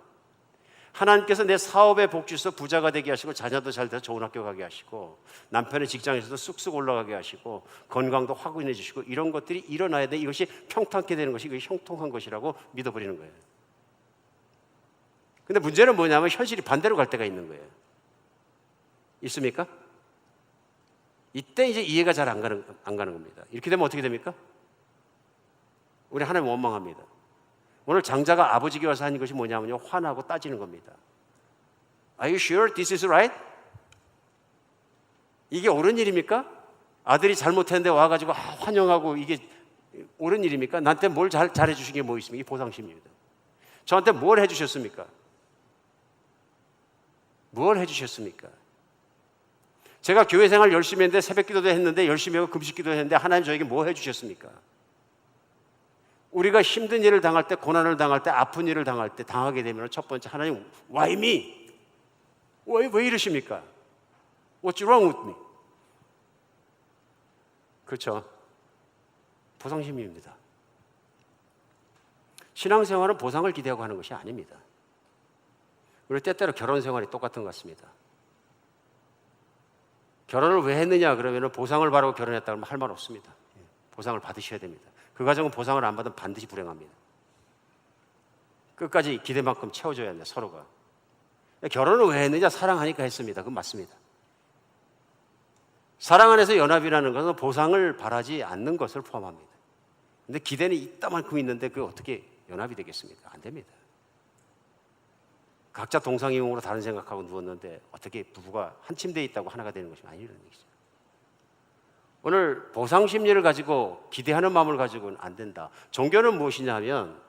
하나님께서 내 사업에 복주셔서 부자가 되게 하시고 자녀도 잘 돼서 좋은 학교 가게 하시고 남편의 직장에서도 쑥쑥 올라가게 하시고 건강도 확인해 주시고 이런 것들이 일어나야 돼. 이것이 평탄케 되는 것이, 이것이 형통한 것이라고 믿어버리는 거예요. 근데 문제는 뭐냐면 현실이 반대로 갈 때가 있는 거예요. 있습니까? 이때 이제 이해가 잘 안 가는 겁니다. 이렇게 되면 어떻게 됩니까? 우리 하나님 원망합니다. 오늘 장자가 아버지께 와서 하는 것이 뭐냐면요, 화나고 따지는 겁니다. Are you sure this is right? 이게 옳은 일입니까? 아들이 잘못했는데 와가지고 환영하고 이게 옳은 일입니까? 나한테 뭘 잘해 주신 게 뭐 있습니까? 이 보상심입니다. 저한테 뭘 해주셨습니까? 뭘 해주셨습니까? 제가 교회 생활 열심히 했는데 새벽 기도도 했는데 열심히 하고 금식 기도 했는데 하나님 저에게 뭐 해주셨습니까? 우리가 힘든 일을 당할 때, 고난을 당할 때, 아픈 일을 당할 때 당하게 되면 첫 번째, 하나님 why me? 왜 이러십니까? What's wrong with me? 그렇죠. 보상심리입니다. 신앙생활은 보상을 기대하고 하는 것이 아닙니다. 그리고 때때로 결혼생활이 똑같은 것 같습니다. 결혼을 왜 했느냐 그러면 보상을 바라고 결혼했다 그러면 할 말 없습니다. 보상을 받으셔야 됩니다. 그 가정은 보상을 안 받으면 반드시 불행합니다. 끝까지 기대만큼 채워줘야 합니다. 서로가. 결혼을 왜 했느냐? 사랑하니까 했습니다. 그건 맞습니다. 사랑 안에서 연합이라는 것은 보상을 바라지 않는 것을 포함합니다. 근데 기대는 이따만큼 있는데 그게 어떻게 연합이 되겠습니까? 안 됩니다. 각자 동상이몽으로 다른 생각하고 누웠는데 어떻게 부부가 한 침대에 있다고 하나가 되는 것이 아니라는 얘기죠. 오늘 보상 심리를 가지고 기대하는 마음을 가지고는 안 된다. 종교는 무엇이냐 하면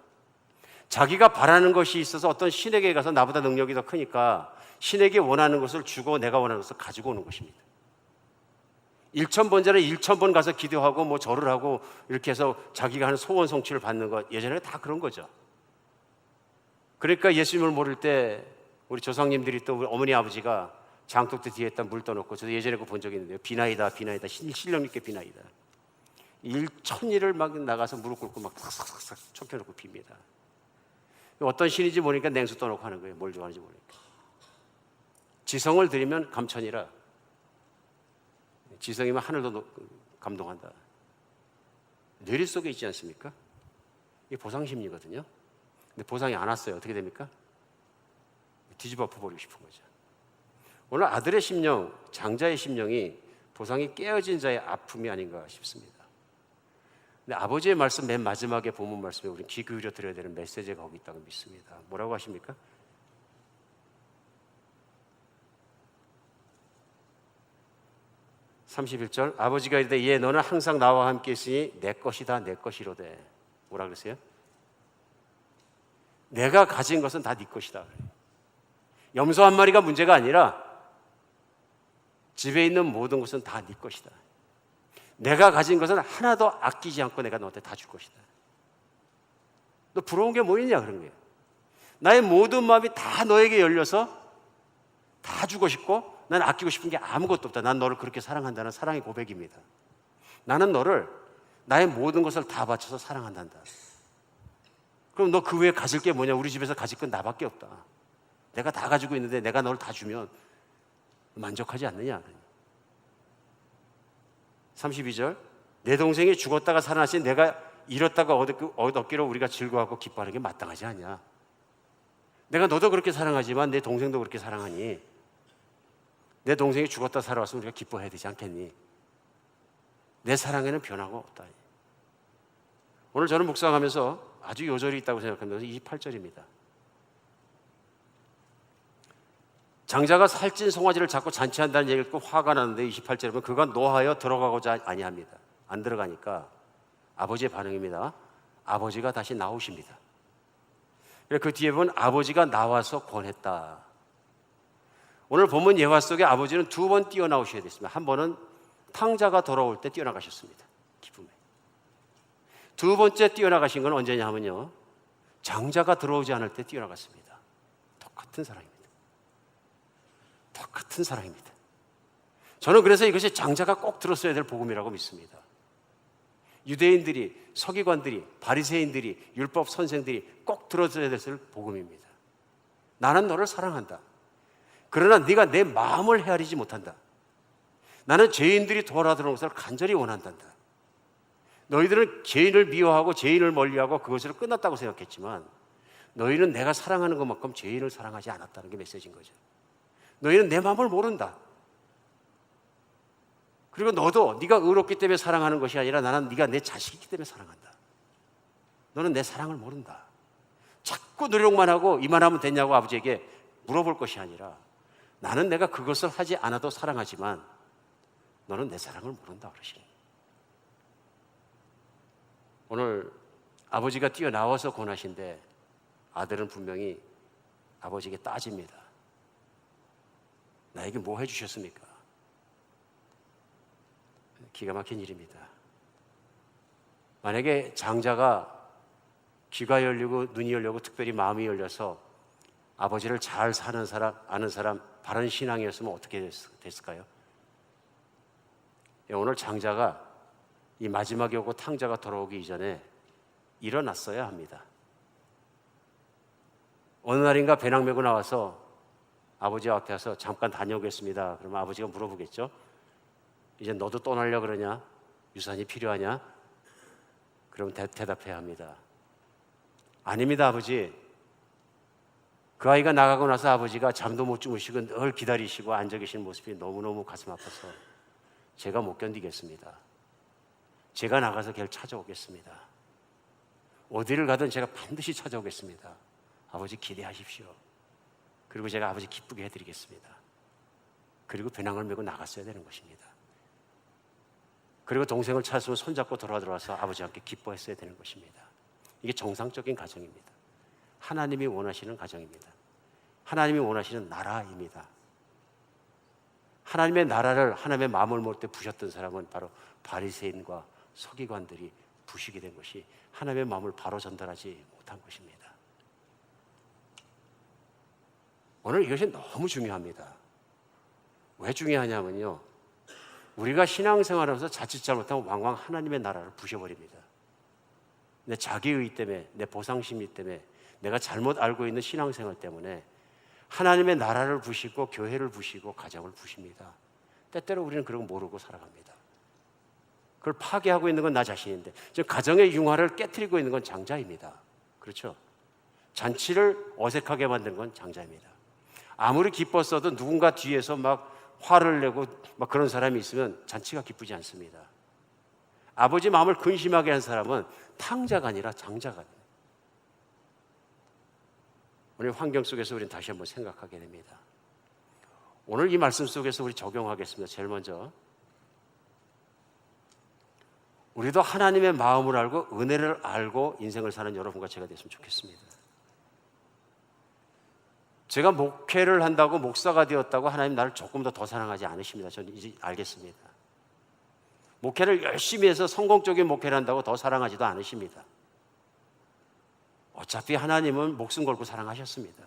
자기가 바라는 것이 있어서 어떤 신에게 가서 나보다 능력이 더 크니까 신에게 원하는 것을 주고 내가 원하는 것을 가지고 오는 것입니다. 1000번전에 1000번 가서 기도하고 뭐 절을 하고 이렇게 해서 자기가 하는 소원 성취를 받는 것, 예전에 다 그런 거죠. 그러니까 예수님을 모를 때 우리 조상님들이 또 우리 어머니 아버지가 장독대 뒤에다 물 떠놓고, 저도 예전에 그거 본 적이 있는데요. 비나이다 비나이다 신령 있게 비나이다. 1000일을 막 나가서 무릎 꿇고 막 싹싹싹 척혀놓고 빕니다. 어떤 신인지 모르니까 냉수 떠놓고 하는 거예요. 뭘 좋아하는지 모르니까. 지성을 드리면 감천이라, 지성이면 하늘도 감동한다. 뇌리 속에 있지 않습니까? 이게 보상심리거든요. 근데 보상이 안 왔어요. 어떻게 됩니까? 뒤집어 엎어버리고 싶은 거죠. 오늘 아들의 심령, 장자의 심령이 보상이 깨어진 자의 아픔이 아닌가 싶습니다. 근데 아버지의 말씀 맨 마지막에 본문 말씀에 우리 귀 기울여 드려야 되는 메시지가 거기 있다고 믿습니다. 뭐라고 하십니까? (31절) 아버지가 이르되 예 너는 항상 나와 함께 있으니 내 것이다 내 것이로되. 뭐라 그랬어요? 내가 가진 것은 다 네 것이다. 염소 한 마리가 문제가 아니라 집에 있는 모든 것은 다 네 것이다. 내가 가진 것은 하나도 아끼지 않고 내가 너한테 다 줄 것이다. 너 부러운 게 뭐 있냐 그런 거예요. 나의 모든 마음이 다 너에게 열려서 다 주고 싶고 난 아끼고 싶은 게 아무것도 없다. 난 너를 그렇게 사랑한다는 사랑의 고백입니다. 나는 너를 나의 모든 것을 다 바쳐서 사랑한단다. 그럼 너 그 외에 가질 게 뭐냐? 우리 집에서 가질 건 나밖에 없다. 내가 다 가지고 있는데 내가 너를 다 주면 만족하지 않느냐? 32절 내 동생이 죽었다가 살아나신 내가 잃었다가 얻었기로 우리가 즐거워하고 기뻐하는 게 마땅하지 않냐? 내가 너도 그렇게 사랑하지만 내 동생도 그렇게 사랑하니 내 동생이 죽었다 살아왔으면 우리가 기뻐해야 되지 않겠니? 내 사랑에는 변화가 없다. 오늘 저는 묵상하면서 아주 요절이 있다고 생각합니다. 28절입니다. 장자가 살찐 송아지를 잡고 잔치한다는 얘기를 듣고 화가 나는데 28절에 보면 그가 노하여 들어가고자 아니합니다. 안 들어가니까 아버지의 반응입니다. 아버지가 다시 나오십니다. 그 뒤에 보면 아버지가 나와서 권했다. 오늘 본문 예화 속에 아버지는 2번 뛰어나오셔야 됐습니다. 한 번은 탕자가 돌아올 때 뛰어나가셨습니다. 기쁨에. 2번째 뛰어나가신 건 언제냐 하면요, 장자가 들어오지 않을 때 뛰어나갔습니다. 똑같은 사랑입니다. 똑같은 사랑입니다. 저는 그래서 이것이 장자가 꼭 들었어야 될 복음이라고 믿습니다. 유대인들이, 서기관들이, 바리새인들이, 율법 선생들이 꼭 들었어야 될 복음입니다. 나는 너를 사랑한다. 그러나 네가 내 마음을 헤아리지 못한다. 나는 죄인들이 돌아들어오는 것을 간절히 원한단다. 너희들은 죄인을 미워하고 죄인을 멀리하고 그것으로 끝났다고 생각했지만 너희는 내가 사랑하는 것만큼 죄인을 사랑하지 않았다는 게 메시지인 거죠. 너희는 내 마음을 모른다. 그리고 너도 네가 의롭기 때문에 사랑하는 것이 아니라 나는 네가 내 자식이기 때문에 사랑한다. 너는 내 사랑을 모른다. 자꾸 노력만 하고 이만하면 됐냐고 아버지에게 물어볼 것이 아니라 나는 내가 그것을 하지 않아도 사랑하지만 너는 내 사랑을 모른다 그러시는. 오늘 아버지가 뛰어나와서 권하신데 아들은 분명히 아버지에게 따집니다. 나에게 뭐 해주셨습니까? 기가 막힌 일입니다. 만약에 장자가 귀가 열리고 눈이 열리고 특별히 마음이 열려서 아버지를 잘 사는 사람, 아는 사람, 바른 신앙이었으면 어떻게 됐을까요? 오늘 장자가 이 마지막이 오고 탕자가 돌아오기 이전에 일어났어야 합니다. 어느 날인가 배낭 메고 나와서 아버지 앞에 와서 잠깐 다녀오겠습니다. 그러면 아버지가 물어보겠죠. 이제 너도 떠나려 그러냐? 유산이 필요하냐? 그럼 대답해야 합니다. 아닙니다, 아버지. 그 아이가 나가고 나서 아버지가 잠도 못 주무시고 늘 기다리시고 앉아 계신 모습이 너무너무 가슴 아파서 제가 못 견디겠습니다. 제가 나가서 걔를 찾아오겠습니다. 어디를 가든 제가 반드시 찾아오겠습니다. 아버지 기대하십시오. 그리고 제가 아버지 기쁘게 해드리겠습니다. 그리고 배낭을 메고 나갔어야 되는 것입니다. 그리고 동생을 찾았으면 손잡고 들어와서 아버지와 함께 기뻐했어야 되는 것입니다. 이게 정상적인 가정입니다. 하나님이 원하시는 가정입니다. 하나님이 원하시는 나라입니다. 하나님의 나라를, 하나님의 마음을 모을 때 부셨던 사람은 바로 바리새인과 서기관들이 부시게 된 것이 하나님의 마음을 바로 전달하지 못한 것입니다. 오늘 이것이 너무 중요합니다. 왜 중요하냐면요, 우리가 신앙생활하면서 자칫 잘못하면 왕왕 하나님의 나라를 부셔버립니다. 내 자기의 때문에, 내 보상심리 때문에, 내가 잘못 알고 있는 신앙생활 때문에 하나님의 나라를 부시고 교회를 부시고 가정을 부십니다. 때때로 우리는 그런 거 모르고 살아갑니다. 그걸 파괴하고 있는 건 나 자신인데, 즉 가정의 융화를 깨트리고 있는 건 장자입니다. 그렇죠? 잔치를 어색하게 만든 건 장자입니다. 아무리 기뻤어도 누군가 뒤에서 막 화를 내고 막 그런 사람이 있으면 잔치가 기쁘지 않습니다. 아버지 마음을 근심하게 한 사람은 탕자가 아니라 장자가 됩니다. 오늘 환경 속에서 우리는 다시 한번 생각하게 됩니다. 오늘 이 말씀 속에서 우리 적용하겠습니다. 제일 먼저 우리도 하나님의 마음을 알고 은혜를 알고 인생을 사는 여러분과 제가 됐으면 좋겠습니다. 제가 목회를 한다고 목사가 되었다고 하나님 나를 조금 더 사랑하지 않으십니다. 저는 이제 알겠습니다. 목회를 열심히 해서 성공적인 목회를 한다고 더 사랑하지도 않으십니다. 어차피 하나님은 목숨 걸고 사랑하셨습니다.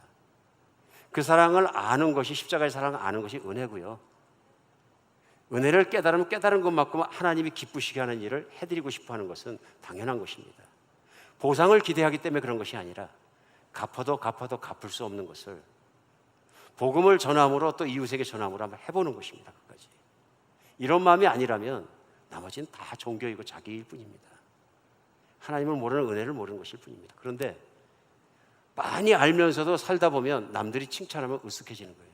그 사랑을 아는 것이, 십자가의 사랑을 아는 것이 은혜고요. 은혜를 깨달으면 깨달은 것만큼 하나님이 기쁘시게 하는 일을 해드리고 싶어 하는 것은 당연한 것입니다. 보상을 기대하기 때문에 그런 것이 아니라 갚아도 갚을 수 없는 것을 복음을 전함으로 또 이웃에게 전함으로 한번 해보는 것입니다. 끝까지. 이런 마음이 아니라면 나머지는 다 종교이고 자기일 뿐입니다. 하나님을 모르는 은혜를 모르는 것일 뿐입니다. 그런데 많이 알면서도 살다 보면 남들이 칭찬하면 으쓱해지는 거예요.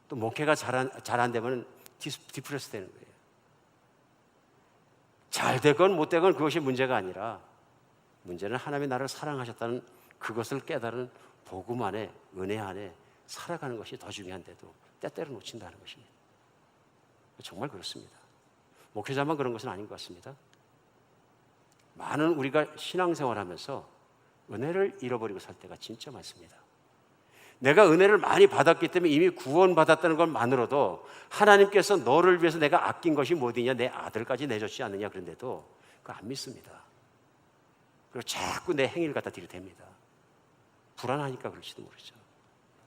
또 목회가 잘 안 되면 디프레스 되는 거예요. 잘 되건 못 되건 그것이 문제가 아니라 문제는 하나님의 나를 사랑하셨다는 그것을 깨달은 복음 안에, 은혜 안에 살아가는 것이 더 중요한데도 때때로 놓친다는 것입니다. 정말 그렇습니다. 목회자만 그런 것은 아닌 것 같습니다. 많은 우리가 신앙생활하면서 은혜를 잃어버리고 살 때가 진짜 많습니다. 내가 은혜를 많이 받았기 때문에 이미 구원받았다는 것만으로도 하나님께서 너를 위해서 내가 아낀 것이 뭐냐, 내 아들까지 내줬지 않느냐, 그런데도 그거 안 믿습니다. 그리고 자꾸 내 행위를 갖다 들이댑니다. 불안하니까 그럴지도 모르죠.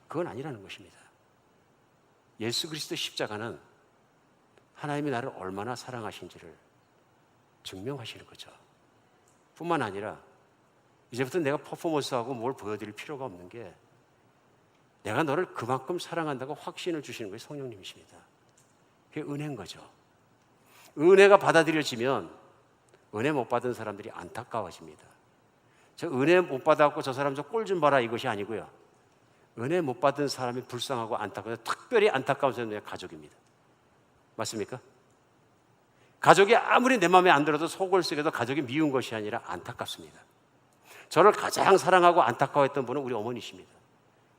그건 아니라는 것입니다. 예수 그리스도 십자가는 하나님이 나를 얼마나 사랑하신지를 증명하시는 거죠. 뿐만 아니라 이제부터 내가 퍼포먼스하고 뭘 보여드릴 필요가 없는 게 내가 너를 그만큼 사랑한다고 확신을 주시는 것이 성령님이십니다. 그게 은혜인 거죠. 은혜가 받아들여지면 은혜 못 받은 사람들이 안타까워집니다. 저 은혜 못 받았고 저 사람 저 꼴 좀 봐라 이것이 아니고요. 은혜 못 받은 사람이 불쌍하고 안타까워, 특별히 안타까운 사람이 가족입니다. 맞습니까? 가족이 아무리 내 마음에 안 들어도 속을 쓰게도 가족이 미운 것이 아니라 안타깝습니다. 저를 가장 사랑하고 안타까워했던 분은 우리 어머니십니다.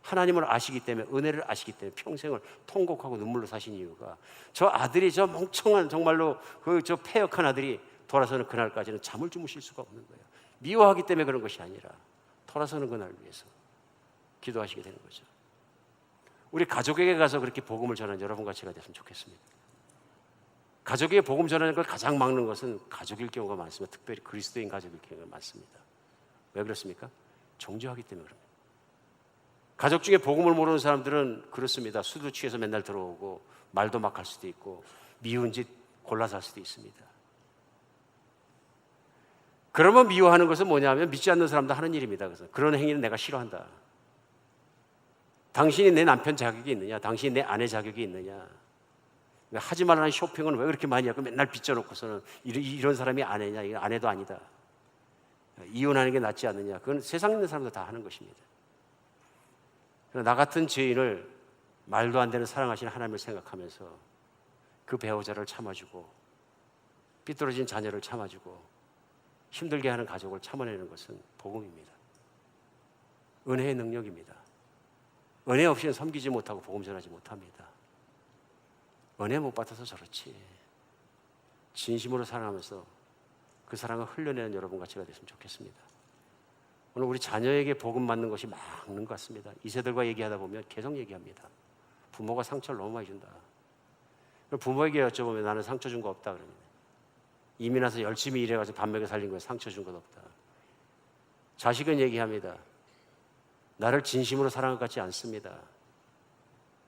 하나님을 아시기 때문에, 은혜를 아시기 때문에 평생을 통곡하고 눈물로 사신 이유가 저 아들이, 저 멍청한 정말로 저 패역한 아들이 돌아서는 그날까지는 잠을 주무실 수가 없는 거예요. 미워하기 때문에 그런 것이 아니라 돌아서는 그날 위해서 기도하시게 되는 거죠. 우리 가족에게 가서 그렇게 복음을 전하는 여러분과 제가 됐으면 좋겠습니다. 가족에게 복음 전하는 걸 가장 막는 것은 가족일 경우가 많습니다. 특별히 그리스도인 가족일 경우가 많습니다. 왜 그렇습니까? 정죄하기 때문에 그럽니다. 가족 중에 복음을 모르는 사람들은 그렇습니다. 술도 취해서 맨날 들어오고 말도 막 할 수도 있고 미운 짓 골라서 할 수도 있습니다. 그러면 미워하는 것은 뭐냐면 믿지 않는 사람도 하는 일입니다. 그래서 그런 행위는 내가 싫어한다. 당신이 내 남편 자격이 있느냐? 당신이 내 아내 자격이 있느냐? 하지 말라는 쇼핑은 왜 그렇게 많이 하고 맨날 빚져놓고서는 이런 사람이 아내냐? 이건 아내도 아니다. 이혼하는 게 낫지 않느냐? 그건 세상 있는 사람도 다 하는 것입니다. 나 같은 죄인을 말도 안 되는 사랑하시는 하나님을 생각하면서 그 배우자를 참아주고 삐뚤어진 자녀를 참아주고 힘들게 하는 가족을 참아내는 것은 복음입니다. 은혜의 능력입니다. 은혜 없이는 섬기지 못하고 복음 전하지 못합니다. 은혜 못 받아서 저렇지. 진심으로 사랑하면서 그 사랑을 흘려내는 여러분 같이가 됐으면 좋겠습니다. 오늘 우리 자녀에게 복음 맞는 것이 많은 것 같습니다. 이세들과 얘기하다 보면 계속 얘기합니다. 부모가 상처를 너무 많이 준다. 부모에게 여쭤보면 나는 상처 준 거 없다 그럽니다. 이미 나서 열심히 일해가지고 밥 먹여 살린 거에 상처 준 것 없다. 자식은 얘기합니다. 나를 진심으로 사랑할 것 같지 않습니다.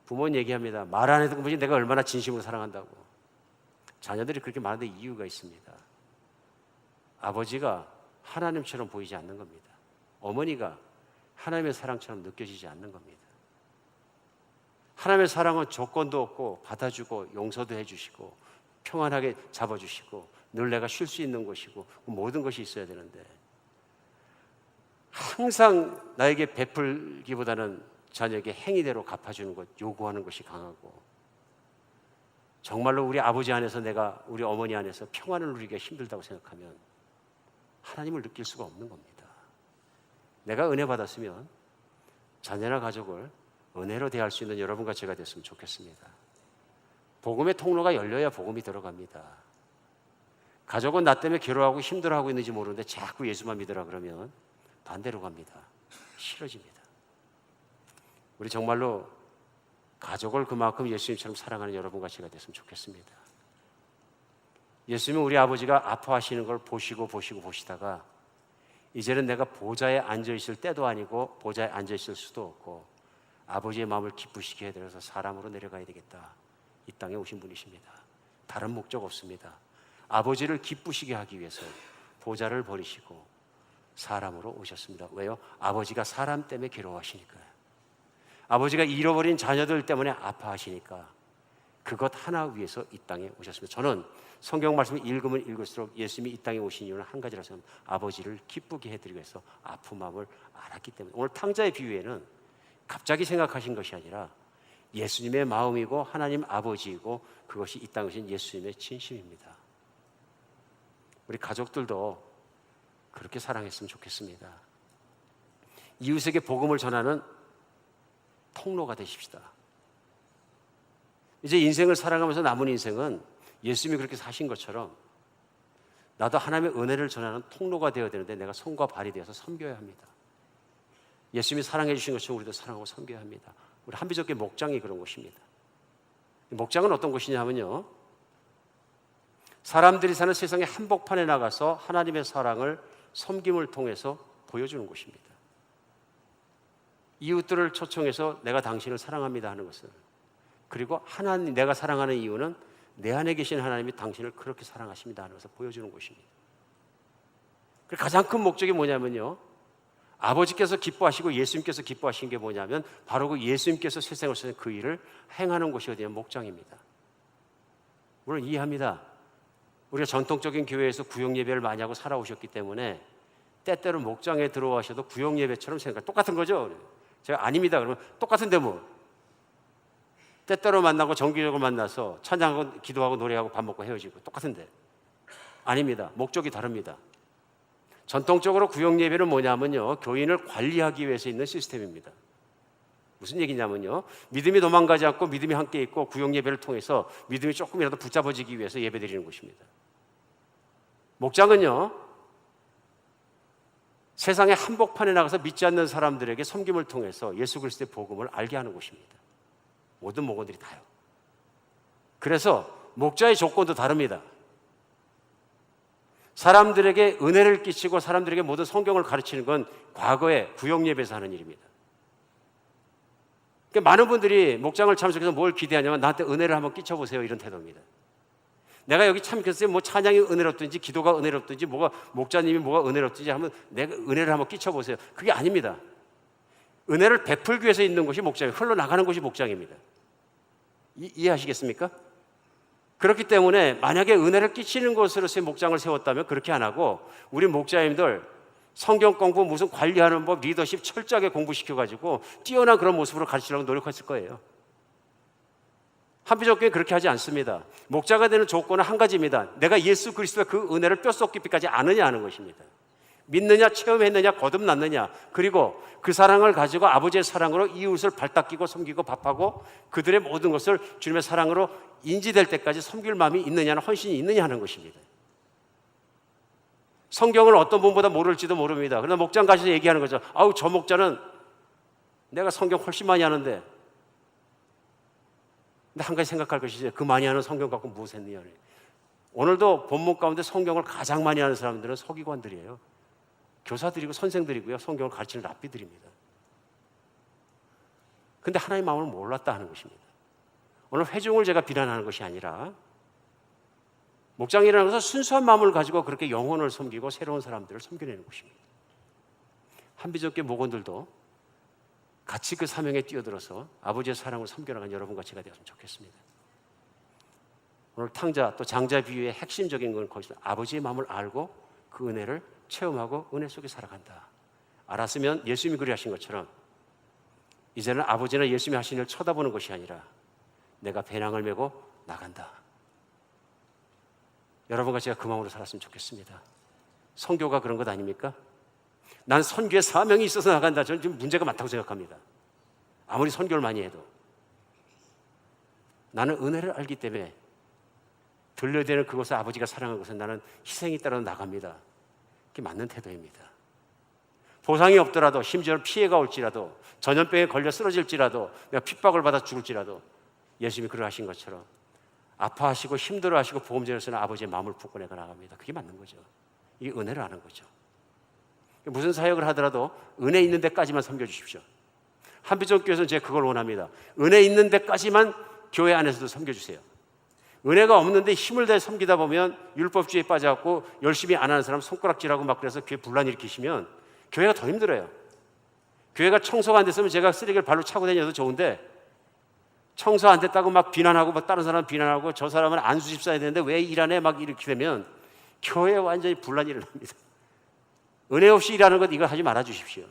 부모는 얘기합니다. 말 안 해도 보지 내가 얼마나 진심으로 사랑한다고. 자녀들이 그렇게 말하는데 이유가 있습니다. 아버지가 하나님처럼 보이지 않는 겁니다. 어머니가 하나님의 사랑처럼 느껴지지 않는 겁니다. 하나님의 사랑은 조건도 없고 받아주고 용서도 해주시고 평안하게 잡아주시고 늘 내가 쉴 수 있는 곳이고 모든 것이 있어야 되는데 항상 나에게 베풀기보다는 자녀에게 행위대로 갚아주는 것, 요구하는 것이 강하고 정말로 우리 아버지 안에서 내가 우리 어머니 안에서 평안을 누리기가 힘들다고 생각하면 하나님을 느낄 수가 없는 겁니다. 내가 은혜 받았으면 자녀나 가족을 은혜로 대할 수 있는 여러분과 제가 됐으면 좋겠습니다. 복음의 통로가 열려야 복음이 들어갑니다. 가족은 나 때문에 괴로워하고 힘들어하고 있는지 모르는데 자꾸 예수만 믿으라 그러면 반대로 갑니다. 싫어집니다. 우리 정말로 가족을 그만큼 예수님처럼 사랑하는 여러분과 제가 됐으면 좋겠습니다. 예수님은 우리 아버지가 아파하시는 걸 보시다가 이제는 내가 보좌에 앉아있을 때도 아니고 보좌에 앉아있을 수도 없고 아버지의 마음을 기쁘시게 해드려서 사람으로 내려가야 되겠다. 이 땅에 오신 분이십니다. 다른 목적 없습니다. 아버지를 기쁘시게 하기 위해서 보좌를 버리시고 사람으로 오셨습니다. 왜요? 아버지가 사람 때문에 괴로워하시니까요. 아버지가 잃어버린 자녀들 때문에 아파하시니까 그것 하나 위해서 이 땅에 오셨습니다. 저는 성경 말씀을 읽으면 읽을수록 예수님이 이 땅에 오신 이유는 한 가지라고 생각합니다. 아버지를 기쁘게 해드리기 위해서 아픈 마음을 알았기 때문에. 오늘 탕자의 비유에는 갑자기 생각하신 것이 아니라 예수님의 마음이고 하나님 아버지이고 그것이 이 땅에 오신 예수님의 진심입니다. 우리 가족들도 그렇게 사랑했으면 좋겠습니다. 이웃에게 복음을 전하는 통로가 되십시다. 이제 인생을 살아가면서 남은 인생은 예수님이 그렇게 사신 것처럼 나도 하나님의 은혜를 전하는 통로가 되어야 되는데 내가 손과 발이 되어서 섬겨야 합니다. 예수님이 사랑해 주신 것처럼 우리도 사랑하고 섬겨야 합니다. 우리 한비적교 목장이 그런 곳입니다. 목장은 어떤 곳이냐면요, 사람들이 사는 세상의 한복판에 나가서 하나님의 사랑을 섬김을 통해서 보여주는 곳입니다. 이웃들을 초청해서 내가 당신을 사랑합니다 하는 것을, 그리고 하나님, 내가 사랑하는 이유는 내 안에 계신 하나님이 당신을 그렇게 사랑하십니다 하는 것을 보여주는 곳입니다. 가장 큰 목적이 뭐냐면요, 아버지께서 기뻐하시고 예수님께서 기뻐하신 게 뭐냐면 바로 그 예수님께서 세상에 오셔서 그 일을 행하는 곳이 어디냐, 목장입니다. 물론 이해합니다. 우리가 전통적인 교회에서 구역 예배를 많이 하고 살아오셨기 때문에 때때로 목장에 들어와셔도 구역 예배처럼 생각, 똑같은 거죠. 제가 아닙니다 그러면 똑같은데 뭐, 때때로 만나고 정기적으로 만나서 찬양하고 기도하고 노래하고 밥 먹고 헤어지고 똑같은데, 아닙니다. 목적이 다릅니다. 전통적으로 구역 예배는 뭐냐면요, 교인을 관리하기 위해서 있는 시스템입니다. 무슨 얘기냐면요, 믿음이 도망가지 않고 믿음이 함께 있고 구역 예배를 통해서 믿음이 조금이라도 붙잡아지기 위해서 예배드리는 곳입니다. 목장은요, 세상의 한복판에 나가서 믿지 않는 사람들에게 섬김을 통해서 예수 그리스도의 복음을 알게 하는 곳입니다. 모든 목원들이 다요. 그래서 목자의 조건도 다릅니다. 사람들에게 은혜를 끼치고 사람들에게 모든 성경을 가르치는 건 과거에 구역 예배에서 하는 일입니다. 그러니까 많은 분들이 목장을 참석해서 뭘 기대하냐면 나한테 은혜를 한번 끼쳐보세요, 이런 태도입니다. 내가 여기 참겠어요. 뭐 찬양이 은혜롭든지 기도가 은혜롭든지 뭐가 목자님이 뭐가 은혜롭든지 하면 내가 은혜를 한번 끼쳐보세요. 그게 아닙니다. 은혜를 베풀기 위해서 있는 것이 목장이에요. 흘러나가는 것이 목장입니다. 이해하시겠습니까? 그렇기 때문에 만약에 은혜를 끼치는 것으로서의 목장을 세웠다면 그렇게 안 하고 우리 목자님들 성경 공부 무슨 관리하는 법 리더십 철저하게 공부시켜가지고 뛰어난 그런 모습으로 가르치려고 노력했을 거예요. 한비전교회 그렇게 하지 않습니다. 목자가 되는 조건은 한 가지입니다. 내가 예수 그리스도의 그 은혜를 뼛속 깊이까지 아느냐 하는 것입니다. 믿느냐, 체험했느냐, 거듭났느냐, 그리고 그 사랑을 가지고 아버지의 사랑으로 이웃을 발닦이고 섬기고 밥하고 그들의 모든 것을 주님의 사랑으로 인지될 때까지 섬길 마음이 있느냐는 헌신이 있느냐 하는 것입니다. 성경을 어떤 분보다 모를지도 모릅니다. 그러나 목장 가셔서 얘기하는 거죠. 아우, 저 목자는 내가 성경 훨씬 많이 하는데. 근데 한 가지 생각할 것이죠. 그 많이 하는 성경 갖고 무엇 했느냐. 오늘도 본문 가운데 성경을 가장 많이 하는 사람들은 서기관들이에요. 교사들이고 선생들이고요. 성경을 가르치는 랍비들입니다. 근데 하나님의 마음을 몰랐다 하는 것입니다. 오늘 회중을 제가 비난하는 것이 아니라 목장이라는 것은 순수한 마음을 가지고 그렇게 영혼을 섬기고 새로운 사람들을 섬겨내는 것입니다. 한비전교회 목원들도 같이 그 사명에 뛰어들어서 아버지의 사랑을 섬겨나가는 여러분과 제가 되었으면 좋겠습니다. 오늘 탕자 또 장자 비유의 핵심적인 건 거기서 아버지의 마음을 알고 그 은혜를 체험하고 은혜 속에 살아간다. 알았으면 예수님이 그리 하신 것처럼 이제는 아버지나 예수님이 하신 일을 쳐다보는 것이 아니라 내가 배낭을 메고 나간다. 여러분과 제가 그 마음으로 살았으면 좋겠습니다. 선교가 그런 것 아닙니까? 난 선교에 사명이 있어서 나간다. 저는 지금 문제가 많다고 생각합니다. 아무리 선교를 많이 해도 나는 은혜를 알기 때문에 들려야 되는 그것을 아버지가 사랑한 것은 나는 희생이 따라 나갑니다. 그게 맞는 태도입니다. 보상이 없더라도 심지어 피해가 올지라도 전염병에 걸려 쓰러질지라도 내가 핍박을 받아 죽을지라도 예수님이 그러하신 것처럼 아파하시고 힘들어하시고 보험전에서는 아버지의 마음을 품고 내가 나갑니다. 그게 맞는 거죠. 이게 은혜를 아는 거죠. 무슨 사역을 하더라도 은혜 있는 데까지만 섬겨주십시오. 한비전교회에서는 제가 그걸 원합니다. 은혜 있는 데까지만 교회 안에서도 섬겨주세요. 은혜가 없는데 힘을 다해 섬기다 보면 율법주의에 빠져갖고 열심히 안 하는 사람 손가락질하고 막 그래서 교회 분란 일으키시면 교회가 더 힘들어요. 교회가 청소가 안 됐으면 제가 쓰레기를 발로 차고 다녀도 좋은데 청소 안 됐다고 막 비난하고 막 다른 사람 비난하고 저 사람은 안수집 써야 되는데 왜 일 안 해? 막 이렇게 되면 교회에 완전히 분란이 일어납니다. 은혜 없이 일하는 것 이거 하지 말아 주십시오.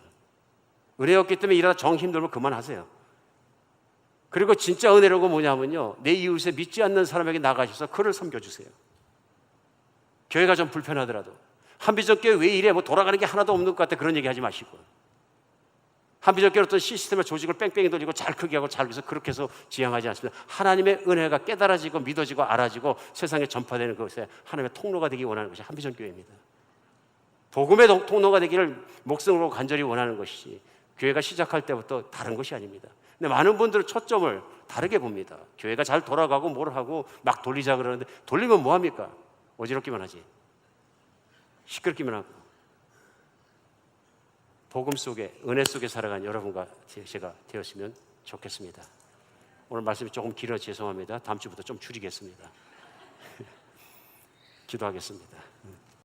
은혜 없기 때문에 일하다 정 힘들면 그만하세요. 그리고 진짜 은혜로가 뭐냐면요, 내 이웃에 믿지 않는 사람에게 나가셔서 그를 섬겨주세요. 교회가 좀 불편하더라도 한비전교회 왜 이래? 뭐 돌아가는 게 하나도 없는 것 같아. 그런 얘기 하지 마시고 한비전교회 어떤 시스템의 조직을 뺑뺑이 돌리고 잘 크게 하고 잘 해서 그렇게 해서 지향하지 않습니다. 하나님의 은혜가 깨달아지고 믿어지고 알아지고 세상에 전파되는 것에 하나님의 통로가 되기 원하는 것이 한비전교회입니다. 복음의 통로가 되기를 목숨으로 간절히 원하는 것이지 교회가 시작할 때부터 다른 것이 아닙니다. 근데 많은 분들은 초점을 다르게 봅니다. 교회가 잘 돌아가고 뭘 하고 막 돌리자 그러는데 돌리면 뭐합니까? 어지럽기만 하지. 시끄럽기만 하고. 복음 속에 은혜 속에 살아간 여러분과 제가 되었으면 좋겠습니다. 오늘 말씀이 조금 길어 죄송합니다. 다음 주부터 좀 줄이겠습니다. 기도하겠습니다.